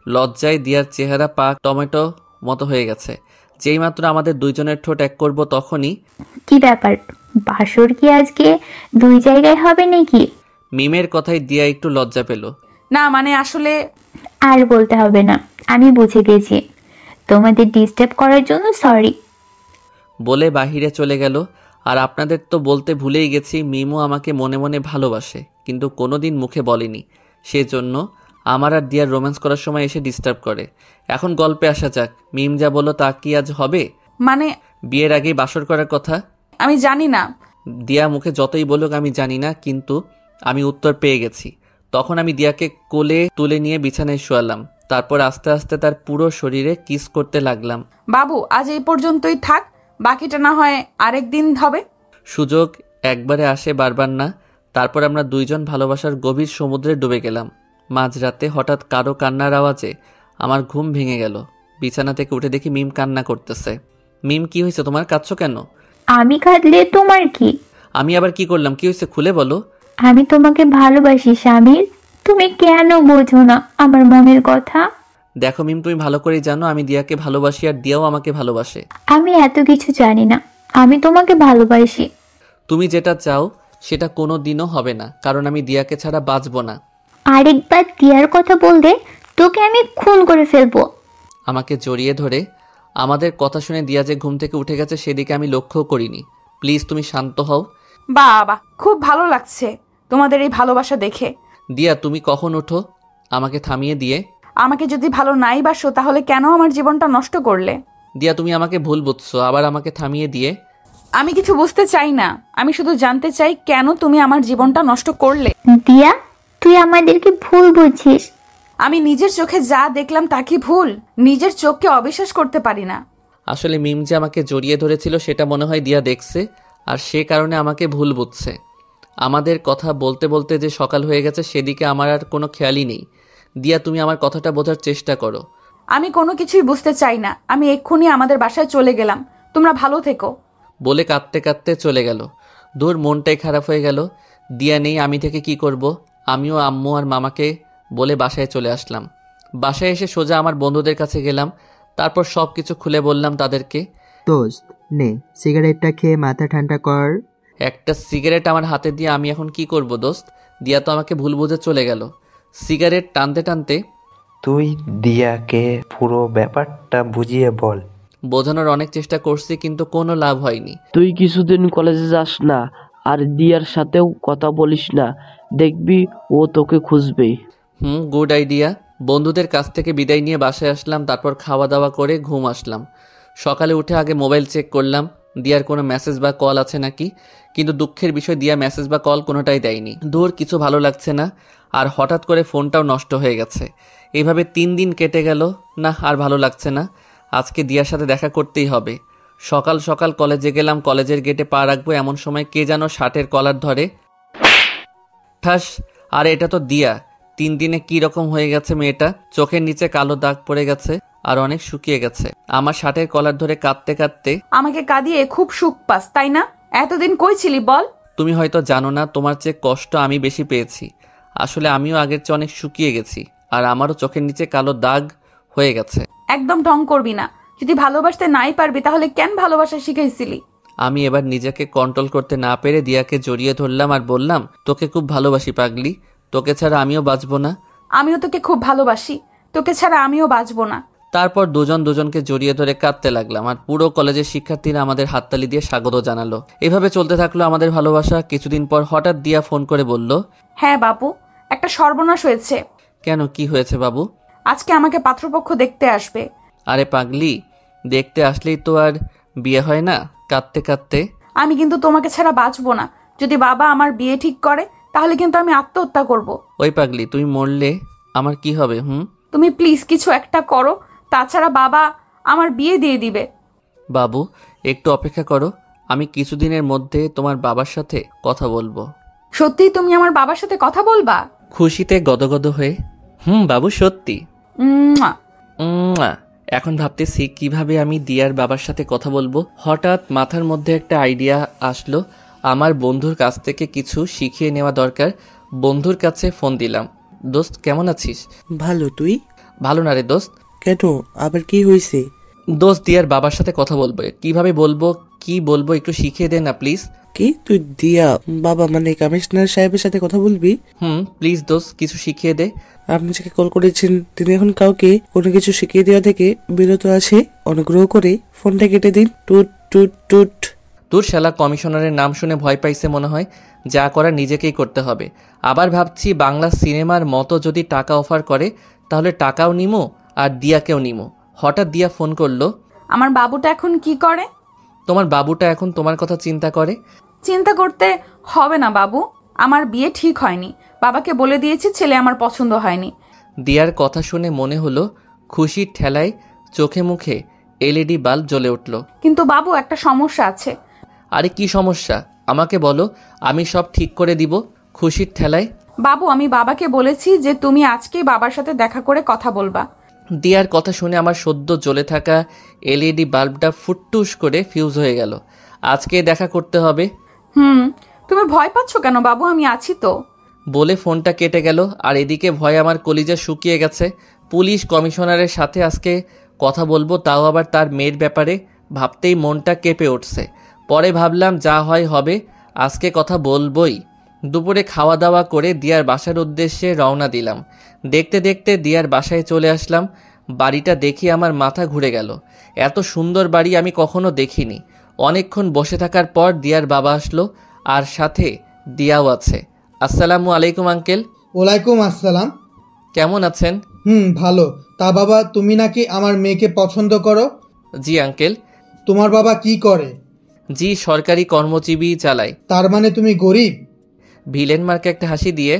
লজ্জায় দিয়ার চেহারা পাক টমেটো মতো হয়ে গেছে। যেই মাত্র আমাদের দুইজনের ঠোঁট এক করব, তখনই কি ব্যাপার, বাসর কি আজকে দুই জায়গায় হবে নাকি? মিমের কথায় দিয়া একটু লজ্জা পেল। না মানে আসলে আর বলতে হবে না, আমি বুঝে গেছি। তোমাদের ডিস্টার্ব করার জন্য সরি বলে বাহিরে চলে গেল। আর আপনাদের তো বলতে ভুলেই গেছি, মিমও আমাকে মনে মনে ভালোবাসে, কিন্তু কোনোদিন মুখে বলেনি। সেজন্য আমার আর দিয়ার রোম্যান্স করার সময় এসে ডিস্টার্ব করে। এখন গল্পে আসা যাক। মিম যা বলল তা কি আজ হবে? মানে বিয়ের আগেই বাসর করার কথা? আমি জানি না। দিয়া মুখে যতই বলুক আমি জানি না, কিন্তু আমি উত্তর পেয়ে গেছি। তখন আমি দিয়াকে কোলে তুলে নিয়ে বিছানায় শোয়ালাম। তারপর আস্তে আস্তে তার পুরো শরীরে কিস করতে লাগলাম। বাবু, আজ এই পর্যন্তই থাক, বাকিটা না হয় আরেক দিন হবে। সুযোগ একবারে আসে, বারবার না। তারপর আমরা দুইজন ভালোবাসার গভীর সমুদ্রে ডুবে গেলাম। মাঝরাতে হঠাৎ কারো কান্নার আওয়াজে আমার ঘুম ভেঙে গেল। বিছানা থেকে উঠে দেখি মিম কান্না করতেছে। মিম, কি হয়েছে তোমার, কাঁদছো কেন? আমি কাঁদলে তোমার কি? আমি আবার কি করলাম? কি হয়েছে খুলে বলো। আমি তোমাকে ভালোবাসি শামির, তুমি কেন বোঝো না আমার মনের কথা? দেখো মিম, তুমি ভালো করেই জানো আমি দিয়াকে ভালোবাসি, আর দিয়াও আমাকে ভালোবাসে। আমি এত কিছু জানি না, আমি তোমাকে ভালোবাসি। তুমি যেটা চাও সেটা কোনো দিনও হবে না, কারণ আমি দিয়াকে ছাড়া বাঁচবো না। আরেকবার দিয়ার কথা বললে তোকে আমি খুন করে ফেলবো। আমাকে জড়িয়ে ধরে আমাদের কথা শুনে দিয়া যে ঘুম থেকে উঠে গেছে সেদিকে আমি লক্ষ্য করিনি। প্লিজ তুমি শান্ত হও। বাবা, খুব ভালো লাগছে তোমাদের এই ভালোবাসা দেখে। দিয়া, তুমি কখন ওঠো? আমাকে থামিয়ে দিয়ে, আমাকে যদি ভালো নাই বাসো তাহলে কেন আমার জীবনটা নষ্ট করলে? দিয়া, তুমি আমাকে ভুল বুঝছো। আবার আমাকে থামিয়ে দিয়ে, আমি কিছু বুঝতে চাই না, আমি শুধু জানতে চাই কেন তুমি আমার জীবনটা নষ্ট করলে। দিয়া, তুই আমাদেরকে ভুল বুঝছিস। আমি নিজের চোখে যা দেখলাম তা কি ভুল? নিজের চোখকে অবিশ্বাস করতে পারি না। আসলে মিম যে আমাকে জড়িয়ে ধরেছিল সেটা মনে হয় দিয়া দেখছে, আর সে কারণে আমাকে ভুল বুঝছে। আমাদের কথা বলতে বলতে যে সকাল হয়ে গেছে সেদিকে আমার আর কোনো খেয়ালই নেই। দিয়া, তুমি আমার কথাটা বোঝার চেষ্টা করো। আমি কোনো কিছুই বুঝতে চাই না, আমি এক্ষুনি আমাদের বাসায় চলে গেলাম, তোমরা ভালো থেকো বলে কাঁদতে কাঁদতে চলে গেল। দূর, মনটাই খারাপ হয়ে গেল। দিয়া নেই, আমি থেকে কি করব? আমিও আম্মু আর মামাকে বলে বাসায় চলে আসলাম। বাসায় এসে সোজা আমার বন্ধুদের কাছে গেলাম। তারপর সব কিছু খুলে বললাম তাদেরকে। দোস্ত নে, সিগারেটটা খেয়ে মাথা ঠান্ডা কর। একটা সিগারেট আমার হাতে দিয়ে আমি এখন কি করব দোস্ত? দিয়া তো আমাকে ভুল বুঝে চলে গেল। সিগারেট টানতে টানতে, তুই দিয়াকে পুরো ব্যাপারটা বুঝিয়ে বল। বোঝানোর অনেক চেষ্টা করছি, কিন্তু কোনো লাভ হয়নি। তুই কিছুদিন কলেজে যাস না, আর দিয়ার সাথেও কথা বলিস না, দেখবি ও তোকে খুঁজবে। Good idea. বন্ধুদের কাছ থেকে বিদায় নিয়ে বাসায় আসলাম। তারপর খাওয়া দাওয়া করে ঘুম আসলাম। সকালে উঠে আগে মোবাইল চেক করলাম দিয়ার কোনো মেসেজ বা কল আছে নাকি, কিন্তু দুঃখের বিষয় দিয়া মেসেজ বা কল কোনোটাই দেয়নি। দূর, কিছু ভালো লাগছে না। আর হঠাৎ করে ফোনটাও নষ্ট হয়ে গেছে। এইভাবে 3 দিন কেটে গেল। না, আর ভালো লাগছে না। আজকে দিয়ার সাথে দেখা করতেই হবে। সকাল সকাল কলেজে গেলাম, কলেজের গেটে পা রাখবো এমন সময় কে যেন শার্টের কলার ধরে, ঠাস। আর এটা তো দিয়া। 3 দিনে কি রকম হয়ে গেছে মেয়েটা, চোখের নিচে কালো দাগ পড়ে গেছে আর অনেক শুকিয়ে গেছে। আমার শার্টের কলার ধরে কাঁদতে কাঁদতে, আমাকে কাঁদিয়ে খুব সুখ পাস তাই না? এতদিন কই ছিলি বল? তুমি হয়তো জানো না, তোমার চেয়ে কষ্ট আমি বেশি পেয়েছি। আসলে আমিও আগের চেয়ে অনেক শুকিয়ে গেছি আর আমারও চোখের নিচে কালো দাগ হয়ে গেছে। একদম ঢং করবি না। যদি ভালোবাসতে নাই পারবি তাহলে কেন ভালোবাসা শিখাইছিলি? আমি এবার নিজেকে কন্ট্রোল করতে না পেরে দিয়াকে জড়িয়ে ধরলাম আর বললাম, তোকে খুব ভালোবাসি পাগলি, তোকে ছাড়া আমিও বাঁচবো না। আমিও তোকে খুব ভালোবাসি, তোকে ছাড়া আমিও বাঁচবো না। তারপর দুজন দুজনকে জড়িয়ে ধরে কাঁদতে লাগলাম আর পুরো কলেজের শিক্ষার্থীরা আমাদের হাততালি দিয়ে স্বাগত জানালো। এভাবে চলতে থাকলো আমাদের ভালোবাসা। কিছুদিন পর হঠাৎ দিয়া ফোন করে বলল, হ্যাঁ বাবু, একটা সর্বনাশ হয়েছে। কেন, কি হয়েছে বাবু? আজকে আমাকে পাত্রপক্ষ দেখতে আসবে। আরে পাগলি, দেখতে আসলেই তো আর বিয়ে হয় না? কাঁদতে কাঁদতে, আমি কিন্তু তোমাকে ছাড়া বাঁচবো না। যদি বাবা আমার বিয়ে ঠিক করে তাহলে কিন্তু আমি আত্মহত্যা করব। ওই পাগলি, তুই মরলে আমার কি হবে? তুমি প্লিজ কিছু একটা করো, তাছাড়া বাবা আমার বিয়ে দিয়ে দিবে। বাবু একটু অপেক্ষা করো, আমি কিছুদিনের মধ্যে তোমার বাবার সাথে কথা বলবো। সত্যি তুমি আমার বাবার সাথে কথা বলবা? খুশিতে গদগদ হয়ে, বাবু সত্যি। এখন ভাবতেছি কিভাবে আমি দিয়ার বাবার সাথে কথা বলবো। হঠাৎ মাথার মধ্যে একটা আইডিয়া আসলো, আমার বন্ধুর কাছ থেকে কিছু শিখিয়ে নেওয়া দরকার। বন্ধুর কাছে ফোন দিলাম। দোস্ত কেমন আছিস? ভালো, তুই? ভালো না রে দোস্ত। কেন, আবার কি হয়েছে? দোস্ত দিয়ার বাবার সাথে কথা বলবো, কিভাবে বলবো, কি বলবো একটু শিখিয়ে দে না প্লিজ। কি, তুই দিয়া বাবা মানে কমিশনার সাহেবের সাথে কথা বলবি? প্লিজ দোস্ত কিছু শিখিয়ে দে। আপনি যাকে কল করেছেন তিনি এখন কাউকে কোনো কিছু শিখিয়ে দেওয়া থেকে বিরত আছে। অনুগ্রহ করে ফোনটা কেটে দিন। টুট টুট টুট। তোর শালা কমিশনারের নাম শুনে ভয় পাইছে মনে হয়। যা করার নিজেকেই করতে হবে। আবার ভাবছি বাংলা সিনেমার মতো যদি টাকা অফার করে তাহলে টাকাও নিমো আর দিয়াকেও নিমো। হঠাৎ দিয়া ফোন করলো, আমার বাবুটা এখন কি করে? তোমার বাবুটা এখন তোমার কথা চিন্তা করে। চিন্তা করতে হবে না বাবু, আমার বিয়ে ঠিক হয়নি। বাবাকে বলে দিয়েছি ছেলে আমার পছন্দ হয়নি। দিয়ার কথা শুনে মনে হলো খুশির ঠেলায় চোখে মুখে এলইডি বাল্ব জ্বলে উঠল। কিন্তু বাবু একটা সমস্যা আছে। আরে কি সমস্যা আমাকে বলো, আমি সব ঠিক করে দিব। খুশির ঠেলায়? বাবু আমি বাবাকে বলেছি যে তুমি আজকেই বাবার সাথে দেখা করে কথা বলবা। দিয়ার কথা শুনে আমার সদ্য জ্বলে থাকা এলইডি বাল্বটা ফুটটুস করে ফিউজ হয়ে গেল। আজকে দেখা করতে হবে। তুমি ভয় পাচ্ছ কেন বাবু, আমি আছি তো। বলে ফোনটা কেটে গেল। আর এদিকে ভয়ে আমার কলিজা শুকিয়ে গেছে। পুলিশ কমিশনারের সাথে আজকে কথা বলবো, তাও আবার তার মেয়ের ব্যাপারে। ভাবতেই মনটা কেঁপে উঠছে। পরে ভাবলাম যা হয় হবে, আজকে কথা বলবোই। দুপুরে খাওয়া দাওয়া করে দিয়ার বাসার উদ্দেশ্যে রওনা দিলাম। দেখতে দেখতে দিয়ার বাসায় চলে আসলাম। বাড়িটা দেখে আমার মাথা ঘুরে গেল। এত সুন্দর বাড়ি আমি কখনো দেখিনি। অনেকক্ষণ বসে থাকার পর দিয়ার বাবা আসলো আর সাথে দিয়াও আছে। আসসালামু আলাইকুম আঙ্কেল। ওয়ালাইকুম আসসালাম। কেমন আছেন? ভালো। তা বাবা, তুমি নাকি আমার মেয়েকে পছন্দ করো? জি আঙ্কেল। তোমার বাবা কি করে? জি সরকারি কর্মজীবী চালায়। তার মানে তুমি গরিব? ভিলেন মার্কে একটা হাসি দিয়ে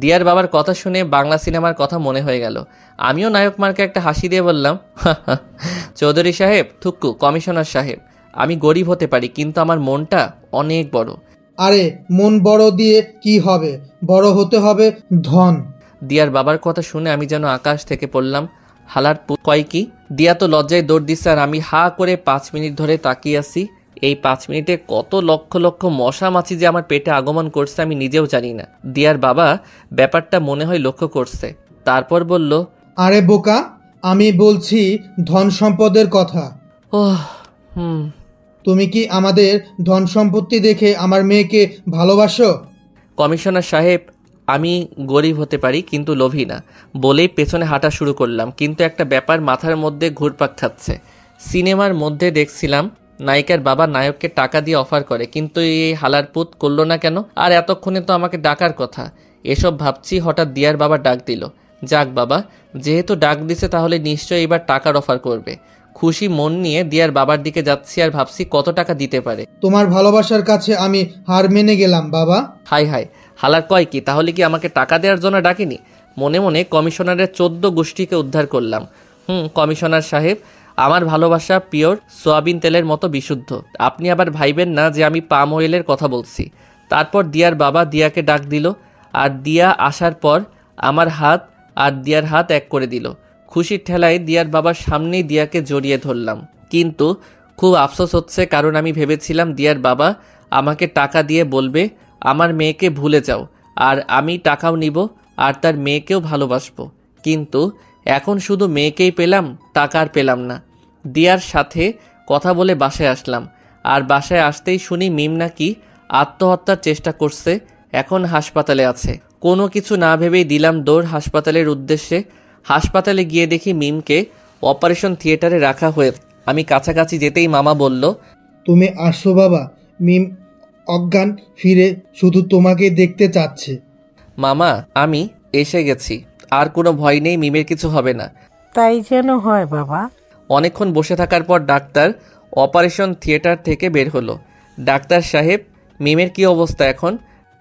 দিয়ার বাবার কথা শুনে বাংলা সিনেমার কথা মনে হয়ে গেল। আমিও নায়ক মার্কে একটা হাসি দিয়ে বললাম, চৌধুরী সাহেব, থুক্কু কমিশনার সাহেব, আমি গরিব হতে পারি কিন্তু আমার মনটা অনেক বড়। আরে মন বড় দিয়ে কি হবে, বড় হতে হবে ধন। দিয়ার বাবার কথা শুনে আমি যেন আকাশ থেকে পড়লাম। হালার কয় কি? দিয়া তো লজ্জায় দৌড় দিচ্ছে আর আমি হা করে 5 মিনিট ধরে তাকিয়ে আছি। এই 5 মিনিটে কত লক্ষ লক্ষ মশা মাছি যে আমার পেটে আগমন করছে আমি নিজেও জানি না। দিয়ার বাবা ব্যাপারটা মনে হয় লক্ষ্য করছে। তারপর বলল, আরে বোকা, আমি বলছি ধন সম্পদের কথা। তুমি কি আমাদের ধন সম্পত্তি দেখে আমার মেয়েকে ভালোবাসো? কমিশনার সাহেব, আমি গরিব হতে পারি কিন্তু লোভী না। বলেই পেছনে হাঁটা শুরু করলাম। কিন্তু একটা ব্যাপার মাথার মধ্যে ঘুরপাক খাচ্ছে। সিনেমার মধ্যে দেখছিলাম নায়িকার বাবা নায়ককে টাকা দিয়ে অফার করে, কিন্তু এই হালার পুত করলো না কেন? আর এতক্ষণে তো আমাকে ডাকার কথা। এসব ভাবছি, হঠাৎ দিয়ার বাবা ডাক দিল। যাক বাবা, যেহেতু ডাক দিছে তাহলে নিশ্চয়ই এবার টাকার অফার করবে। খুশি মন নিয়ে দিয়ার বাবার দিকে যাচ্ছি আর ভাবছি কত টাকা দিতে পারে। তোমার ভালোবাসার কাছে আমি হার মেনে গেলাম বাবা। হাই হাই, হালার কয় কি? তাহলে কি আমাকে টাকা দেওয়ার জন্য ডাকেনি? মনে মনে কমিশনারের 14 গোষ্ঠীকে উদ্ধার করলাম। কমিশনার সাহেব, আমার ভালোবাসা পিওর সোয়াবিন তেলের মতো বিশুদ্ধ। আপনি আবার ভাইবেন না যে আমি পাম অয়েলের কথা বলছি। তারপর দিয়ার বাবা দিয়াকে ডাক দিল, আর দিয়া আসার পর আমার হাত আর দিয়ার হাত এক করে দিল। খুশির ঠেলায় দিয়ার বাবার সামনেই দিয়াকে জড়িয়ে ধরলাম। কিন্তু খুব আফসোস হচ্ছে, কারণ আমি ভেবেছিলাম দিয়ার বাবা আমাকে টাকা দিয়ে বলবে আমার মেয়েকে ভুলে যাও, আর আমি টাকাও নিব আর তার মেয়েকেও ভালোবাসবো। কিন্তু এখন শুধু মেয়েকেই পেলাম, টাকা আর পেলাম না। দিয়ার সাথে কথা বলে বাসায় আসলাম, আর বাসায় আসতেই শুনি মিম নাকি আত্মহত্যার চেষ্টা করছে, এখন হাসপাতালে আছে। কোনো কিছু না ভেবেই দিলাম দৌড় হাসপাতালের উদ্দেশ্যে। হাসপাতালে গিয়ে দেখি মিমকে অপারেশন থিয়েটারে রাখা হয়ে। আমি কাছাকাছি যেতেই মামা বলল, তুমি আসো বাবা, মিম অজ্ঞান ফিরে শুধু তোমাকে দেখতে চাচ্ছে। মামা আমি এসে গেছি, আর কোনো ভয় নেই, মিমের কিছু হবে না। তাই যেন হয় বাবা। অনেকক্ষণ বসে থাকার পর ডাক্তার অপারেশন থিয়েটার থেকে বের হলো। ডাক্তার সাহেব, মিমের কি অবস্থা এখন?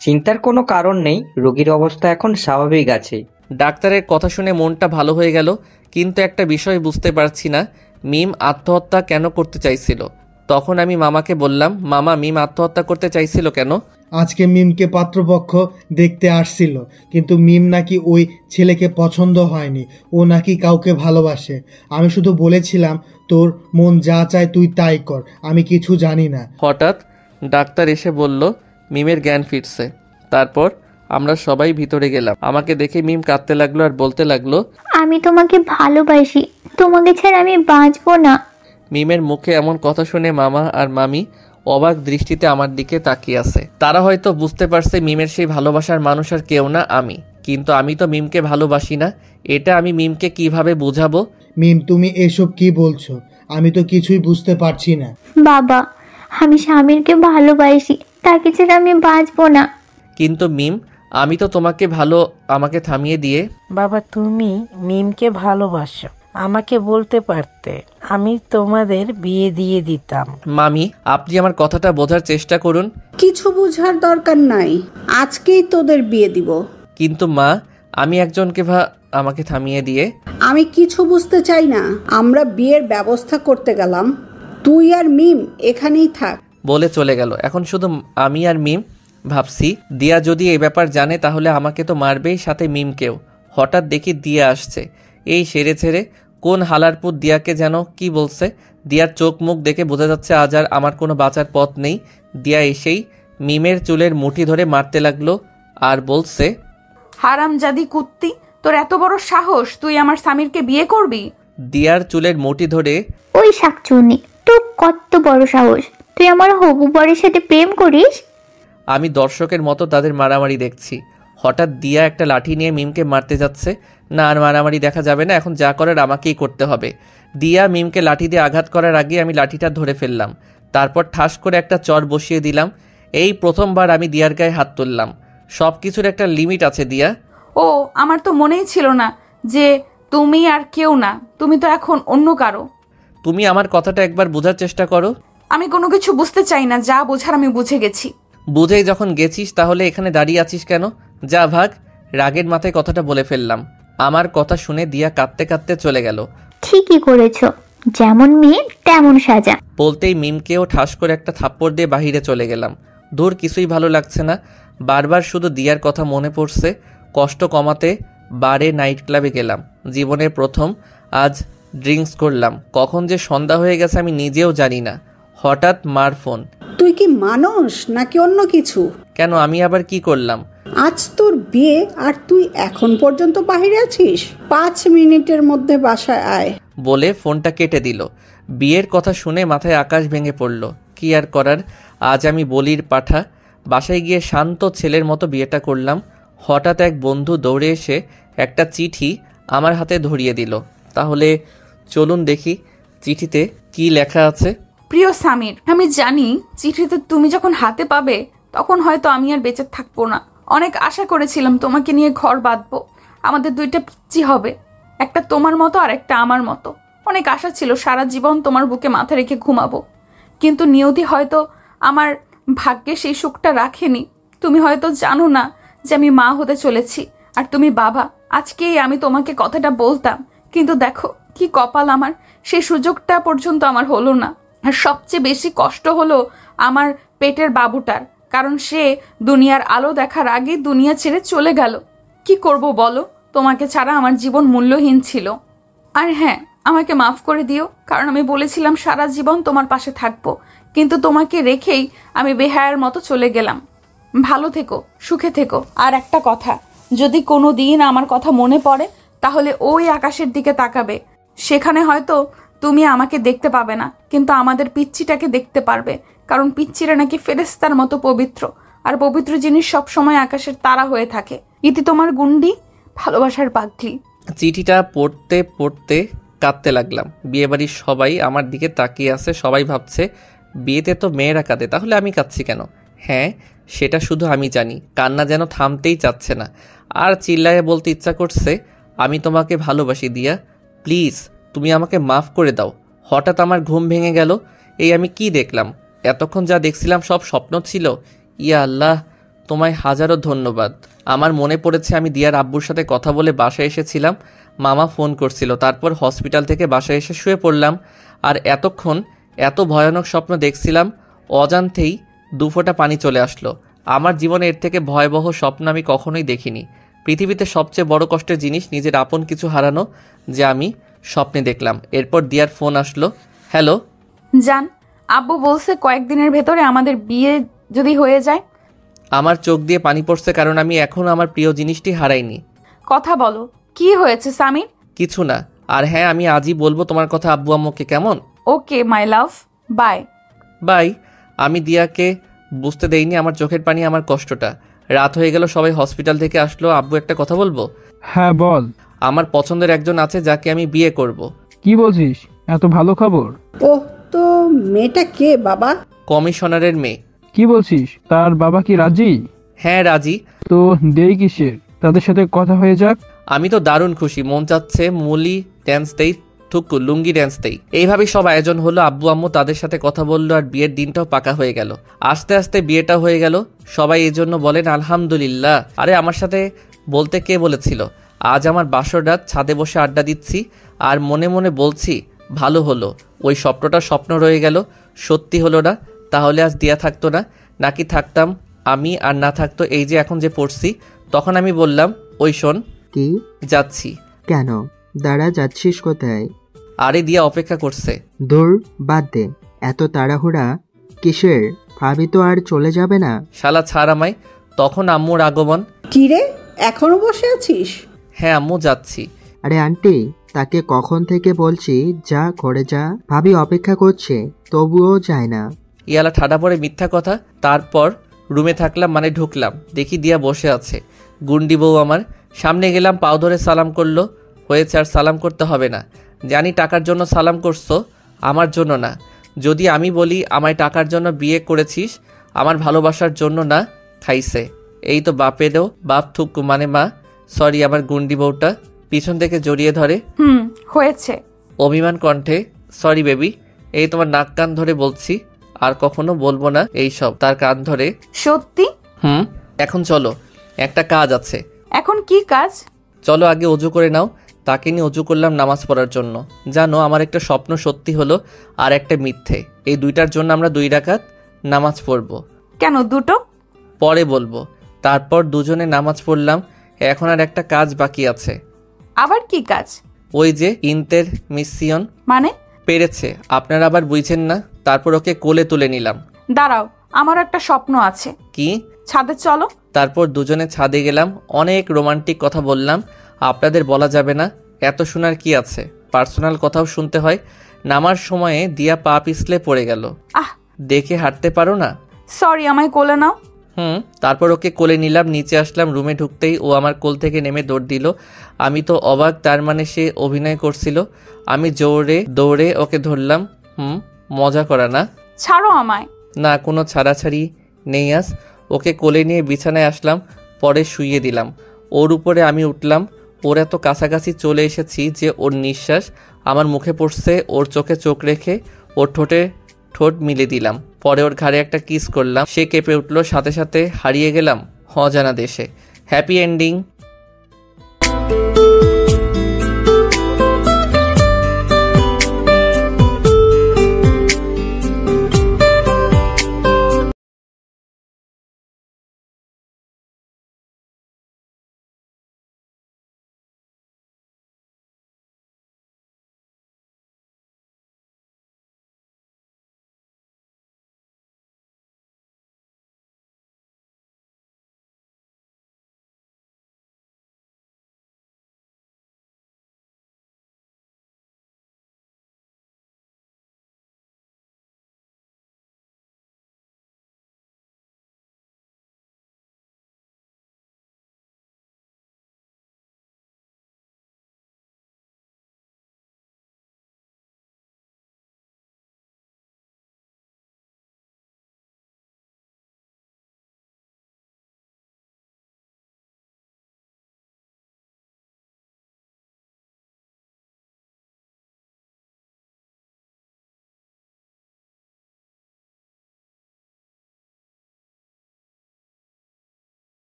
চিন্তার কোনো কারণ নেই, রোগীর অবস্থা এখন স্বাভাবিক আছে। ডাক্তারের কথা শুনে মনটা ভালো হয়ে গেল, কিন্তু একটা বিষয় বুঝতে পারছি না, মিম আত্মহত্যা কেন করতে চাইছিল। তখন আমি মামাকে বললাম, মামা মিম আত্মহত্যা করতে চাইছিল কেন? আজকে মিমকে পাত্রপক্ষ দেখতে আসছিল, কিন্তু মিম নাকি ওই ছেলেকে পছন্দ হয়নি, ও নাকি কাউকে ভালোবাসে। আমি শুধু বলেছিলাম তোর মন যা চায় তুই তাই কর, আমি কিছু জানি না। হঠাৎ ডাক্তার এসে বলল মিমের জ্ঞান ফিরছে। তারপর আমরা সবাই ভিতরে গেলাম। আমাকে দেখে মিম কাঁদতে লাগলো আর বলতে লাগলো, আমি তোমাকে ভালোবাসি, তোমাকে ছাড়া আমি বাঁচবো না। মিমের মুখে এমন কথা শুনে মামা আর মামি অবাক দৃষ্টিতে আমার দিকে তাকিয়ে আছে। তারা হয়তো বুঝতে পারছে মিমের সেই ভালোবাসার মানুষ আর কেউ না আমি। কিন্তু আমি তো মিমকে ভালোবাসি না, এটা আমি মিমকে কিভাবে বোঝাবো? মিম তুমি এসব কি বলছো? আমি তো কিছুই বুঝতে পারছি না। বাবা, আমি স্বামীরকে ভালোবাসি, তাকে ছাড়া আমি বাঁচবো না। কিন্তু মিম, আমি তো তোমাকে আমাকে থামিয়ে দিয়ে। বাবা তুমি মিমকে ভালোবাসো, আমাকে বলতে পারতে, আমি তোমাদের বিয়ে দিয়ে দিতাম। মামি, আপনি আমার কথাটা বোঝার চেষ্টা করুন। কিছু বোঝার দরকার নাই, আজকেই তোদের বিয়ে দিব। কিন্তু মা, আমি একজনকে আমাকে থামিয়ে দিয়ে। আমি কিছু বুঝতে চাই না, আমরা বিয়ের ব্যবস্থা করতে গেলাম, তুই আর মিম এখানেই থাক বলে চলে গেল। এখন শুধু আমি আর মিম। ভাবছি দিয়া যদি এই ব্যাপার জানে তাহলে আমাকে তো মারবেই, সাথে মিমকেও। হঠাৎ দেখি দিয়া আসছে, এই সেরে ছেড়ে কোন হালারপুর দিয়াকে যেন কি বলছে। দিয়ার চোখ মুখ দেখে বোঝা যাচ্ছে আজ আর আমার কোনো বাঁচার পথ নেই। দিয়া এসেই মিমের চুলের মুঠি ধরে মারতে লাগলো আর বলছে, হারামজাদি কুত্তি, তোর এত বড় সাহস, তুই আমার স্বামীরকে বিয়ে করবি? দিয়ার চুলের মুঠি ধরে, ওই শাকচুন্নি, তোর কত বড় সাহস, তুই আমার হবু বরের সাথে প্রেম করিস? আমি দর্শকের মতো তাদের মারামারি দেখছি। হঠাৎ দিয়া একটা লাঠি নিয়ে মিমকে মারতে যাচ্ছে। না, আর মারামারি দেখা যাবে না, এখন যা করার আমাকেই করতে হবে। দিয়া মিমকে লাঠি দিয়ে আঘাত করার আগে আমি লাঠিটা ধরে ফেললাম। তারপর ঠাস করে একটা চর বসিয়ে দিলাম। এই প্রথমবার আমি দিয়ার গায়ে হাত তুললাম। সব কিছুর একটা লিমিট আছে দিয়া। ও, আমার তো মনেই ছিল না যে তুমি আর কেউ না, তুমি তো এখন অন্য কারো। তুমি আমার কথাটা একবার বোঝার চেষ্টা করো। আমি কোনো কিছু বুঝতে চাই না, যা বোঝার আমি বুঝে গেছি। বুঝেই যখন গেছিস তাহলে এখানে দাঁড়িয়ে আছিস কেন? যা ভাগ। রাগের মাথায় কথাটা বলে ফেললাম। আমার কথা শুনে দিয়া কাঁদতে কাঁদতে চলে গেল। ঠিকই করেছো, যেমন মেয়ে তেমন সাজা। বলতেই মিমকেও ঠাস করে একটা থাপ্পড় দিয়ে বাহিরে চলে গেলাম। দূর, কিছুই ভালো লাগছে না, বারবার শুধু দিয়ার কথা মনে পড়ছে। কষ্ট কমাতে বারে নাইট ক্লাবে গেলাম। জীবনের প্রথম আজ ড্রিঙ্কস করলাম। কখন যে সন্ধ্যা হয়ে গেছে আমি নিজেও জানি না। হঠাৎ মার ফোন। তুই কি মানুষ নাকি অন্য কিছু? কেন, আমি আবার কি করলাম? আজ তোর বিয়ে আর তুই এখন পর্যন্ত বাইরে আছিস? 5 মিনিটের মধ্যে বাসায় আয় বলে ফোনটা কেটে দিল। বিয়ের কথা শুনে মাথায় আকাশ ভেঙে পড়ল। কি আর করার, আজ আমি বলির পাঠা। বাসায় গিয়ে শান্ত ছেলের মতো বিয়েটা করলাম। হঠাৎ এক বন্ধু দৌড়ে এসে একটা চিঠি আমার হাতে ধরিয়ে দিল। তাহলে চলুন দেখি চিঠিতে কি লেখা আছে। প্রিয় সামির, আমি জানি চিঠিতে তুমি যখন হাতে পাবে তখন হয়তো আমি আর বেঁচে থাকবো না। অনেক আশা করেছিলাম তোমাকে নিয়ে ঘর বাঁধবো, আমাদের 2টা পিচ্চি হবে, একটা তোমার মতো আর একটা আমার মতো। অনেক আশা ছিল সারা জীবন তোমার বুকে মাথা রেখে ঘুমাবো, কিন্তু নিয়তি হয়তো আমার ভাগ্যে সেই সুখটা রাখেনি। তুমি হয়তো জানো না যে আমি মা হতে চলেছি আর তুমি বাবা। আজকেই আমি তোমাকে কথাটা বলতাম, কিন্তু দেখো কি কপাল আমার, সেই সুযোগটা পর্যন্ত আমার হলো না। আর সবচেয়ে বেশি কষ্ট হলো আমার পেটের বাবুটার, কারণ সে দুনিয়ার আলো দেখার আগেই দুনিয়া ছেড়ে চলে গেল। কি করব বলো, তোমাকে ছাড়া আমার জীবন মূল্যহীন ছিল। আর হ্যাঁ, আমাকে মাফ করে দিও, কারণ আমি বলেছিলাম সারা জীবন তোমার পাশে থাকবো, কিন্তু তোমাকে রেখেই আমি বেহায়ার মতো চলে গেলাম। ভালো থেকো, সুখে থেকো। আর একটা কথা, যদি কোনো দিন আমার কথা মনে পড়ে তাহলে ওই আকাশের দিকে তাকাবে। সেখানে হয়তো তুমি আমাকে দেখতে পাবে না, কিন্তু আমাদের পিচ্চিটাকে দেখতে পারবে, কারণ পিচ্চিরা নাকি ফেরেশতার মতো পবিত্র, আর পবিত্র জিনিস সবসময় আকাশের তারা হয়ে থাকে। ইতি তোমার গুন্ডি, ভালোবাসার পাগলি। চিঠিটা পড়তে পড়তে কাঁদতে লাগলাম। বিয়েবাড়ির সবাই আমার দিকে তাকিয়ে আছে, সবাই ভাবছে বিয়েতে তো মেয়েরা কাঁদে, তাহলে আমি কাঁদছি কেন? হ্যাঁ, সেটা শুধু আমি জানি। কান্না যেন থামতেই চাচ্ছে না, আর চিল্লায়ে বলতে ইচ্ছা করছে, আমি তোমাকে ভালোবাসি দিয়া, প্লিজ তুমি আমাকে মাফ করে দাও। হঠাৎ আমার ঘুম ভেঙে গেল। এই আমি কি দেখলাম? এতক্ষণ যা দেখছিলাম সব স্বপ্ন ছিল। ইয়া আল্লাহ, তোমায় হাজারো ধন্যবাদ। আমার মনে পড়েছে আমি দিয়ার আব্বুর সাথে কথা বলে বাসায় এসেছিলাম। মামা ফোন করছিল, তারপর হসপিটাল থেকে বাসায় এসে শুয়ে পড়লাম। আর এতক্ষণ এত ভয়ানক স্বপ্ন দেখছিলাম, অজান্তেই দুফোঁটা পানি চলে আসলো। আমার জীবনে এর থেকে ভয়াবহ স্বপ্ন আমি কখনোই দেখিনি। পৃথিবীতে সবচেয়ে বড় কষ্টের জিনিস নিজের আপন কিছু হারানো, যে আমি স্বপ্নে দেখলাম। এরপর দিয়ার ফোন আসলো। হ্যালো জান, আব্বু বলছে কয়েকদিনের ভেতরে আমাদের বিয়ে যদি হয়ে যায়। আমার চোখ দিয়ে পানি পড়ছে, কারণ আমি এখনো আমার প্রিয় জিনিসটি হারাইনি। কথা বলো, কি হয়েছে সামির? কিছু না। আর হ্যাঁ, আমি আজই বলবো তোমার কথা আব্বু আম্মুকে, কেমন? ওকে মাই লাভ, বাই বাই। আমি দিয়াকে বুঝতে দেইনি আমার চোখের পানি, আমার কষ্টটা। রাত হয়ে গেল, সবাই হসপিটাল থেকে আসলো। আব্বু একটা কথা বলবো? হ্যাঁ বল। আমার পছন্দের একজন আছে যাকে আমি বিয়ে করব। কি বলছিস? এত ভালো খবর? ওহ, তো মেয়েটা কে বাবা? কমিশনারের মেয়ে। কি বলছিস? তার বাবা কি রাজি? হ্যাঁ রাজি। তো দেরি কিসের? তাদের সাথে কথা হয়ে যাক। আমি তো দারুণ খুশি, মন চাচ্ছে মুলি ড্যান্স দেই, থুকু লুঙ্গি ড্যান্স দেই। এইভাবেই সব আয়োজন হলো। আব্বু আম্মু তাদের সাথে কথা বললো, আর বিয়ের দিনটাও পাকা হয়ে গেল। আস্তে আস্তে বিয়েটা হয়ে গেল। সবাই এই জন্য বলেন আলহামদুলিল্লাহ। আরে আমার সাথে বলতে কে বলেছিল? আজ আমার বাসর রাত, ছাদে বসে আড্ডা দিচ্ছি আর মনে মনে বলছি ভালো হলো ওই স্বপ্নটা স্বপ্ন রয়ে গেল, সত্যি হলো না। তাহলে আজ দিয়া থাকতো না, নাকি থাকতাম আমি, আর না থাকতো এই যে এখন যে পড়ছি। তখন আমি বললাম, ওই শোন। কি? যাচ্ছি। কেন? দাঁড়া, যাচ্ছিস কোথায়? আরে দিয়া অপেক্ষা করছে। দূর, বাদ দে, এত তাড়াহুড়া কিসের? ভাবি তো আর চলে যাবে না? শালা ছাড় আমায়। তখন আম্মুর আগমন। কি রে, এখনো বসে আছিস? হ্যাঁ আম্মু, যাচ্ছি। আরে আন্টি, তাকে কখন থেকে বলছি যা ঘরে যা। ভাবি অপেক্ষা করছে, তবুও যায় না। ইয়ালা ঠাডা পড়ে মিথ্যা কথা। তারপর রুমে থাকলাম, মানে ঢুকলাম, দেখি দিয়া বসে আছে। গুন্ডি বউ আমার। সামনে গেলাম, পাও ধরে সালাম করলো। হয়েছে, আর সালাম করতে হবে না। জানি টাকার জন্য সালাম করছো, আমার জন্য না। যদি আমি বলি আমায় টাকার জন্য বিয়ে করেছিস, আমার ভালোবাসার জন্য না। খাইছে। এই তো বাপেরও বাপ থুকু, মানে মা। সরি। আমার গুন্ডি বউটা পিছন থেকে জড়িয়ে ধরে। হয়েছে অভিমান কণ্ঠে, সরি বেবি। এই তোমার নাক কান ধরে বলছি, আর কখনো বলবো না এইসব। তার কান ধরে। সত্যি? এখন চলো, একটা কাজ আছে। এখন কি কাজ? চলো আগে অজু করে নাও। তাকে নিয়ে অজু করলাম নামাজ পড়ার জন্য। জানো, আমার একটা স্বপ্ন সত্যি হলো, আর একটা মিথ্যে। এই দুইটার জন্য আমরা 2 রাকাত নামাজ পড়বো। কেন দুটো? পরে বলবো। তারপর দুজনে নামাজ পড়লাম। এখন আর একটা কাজ বাকি আছে। আবার কি কাজ? ওই যে ইন্তের মিসিয়ন। মানে? পেরেছে, আপনারা আবার বুঝছেন না। তারপর ওকে কোলে তুলে নিলাম। দাঁড়াও, আমার একটা স্বপ্ন আছে। কি? ছাদে চলো। তারপর দুজনে ছাদে গেলাম, অনেক রোমান্টিক কথা বললাম। আপনাদের বলা যাবে না, এত শোনার কি আছে? পার্সোনাল কথাও শুনতে হয়। নামার সময়ে দিয়া পা পিছলে পড়ে গেল। দেখে হাঁটতে পারো না? সরি, আমায় কোলে নাও। তারপর ওকে কোলে নিলাম, নিচে আসলাম। রুমে ঢুকতেই ও আমার কোল থেকে নেমে দৌড় দিল। আমি তো অবাক, তার মানে সে অভিনয় করছিল। আমি জোরে দৌড়ে ওকে ধরলাম। মজা করা না? ছাড়ো আমায়। না, কোনো ছাড়াছাড়ি নেই আজ। ওকে কোলে নিয়ে বিছানায় আসলাম, পরে শুইয়ে দিলাম। ওর উপরে আমি উঠলাম। ওর এত কাছাকাছি চলে এসেছি যে ওর নিঃশ্বাস আমার মুখে পড়ছে। ওর চোখে চোখ রেখে ওর ঠোঁটে ঠোঁট মিলে দিলাম। পরে ওর ঘাড়ে একটা কিস করলাম। সে কেঁপে উঠলো, সাথে সাথে হারিয়ে গেলাম অজানা দেশে। Happy ending.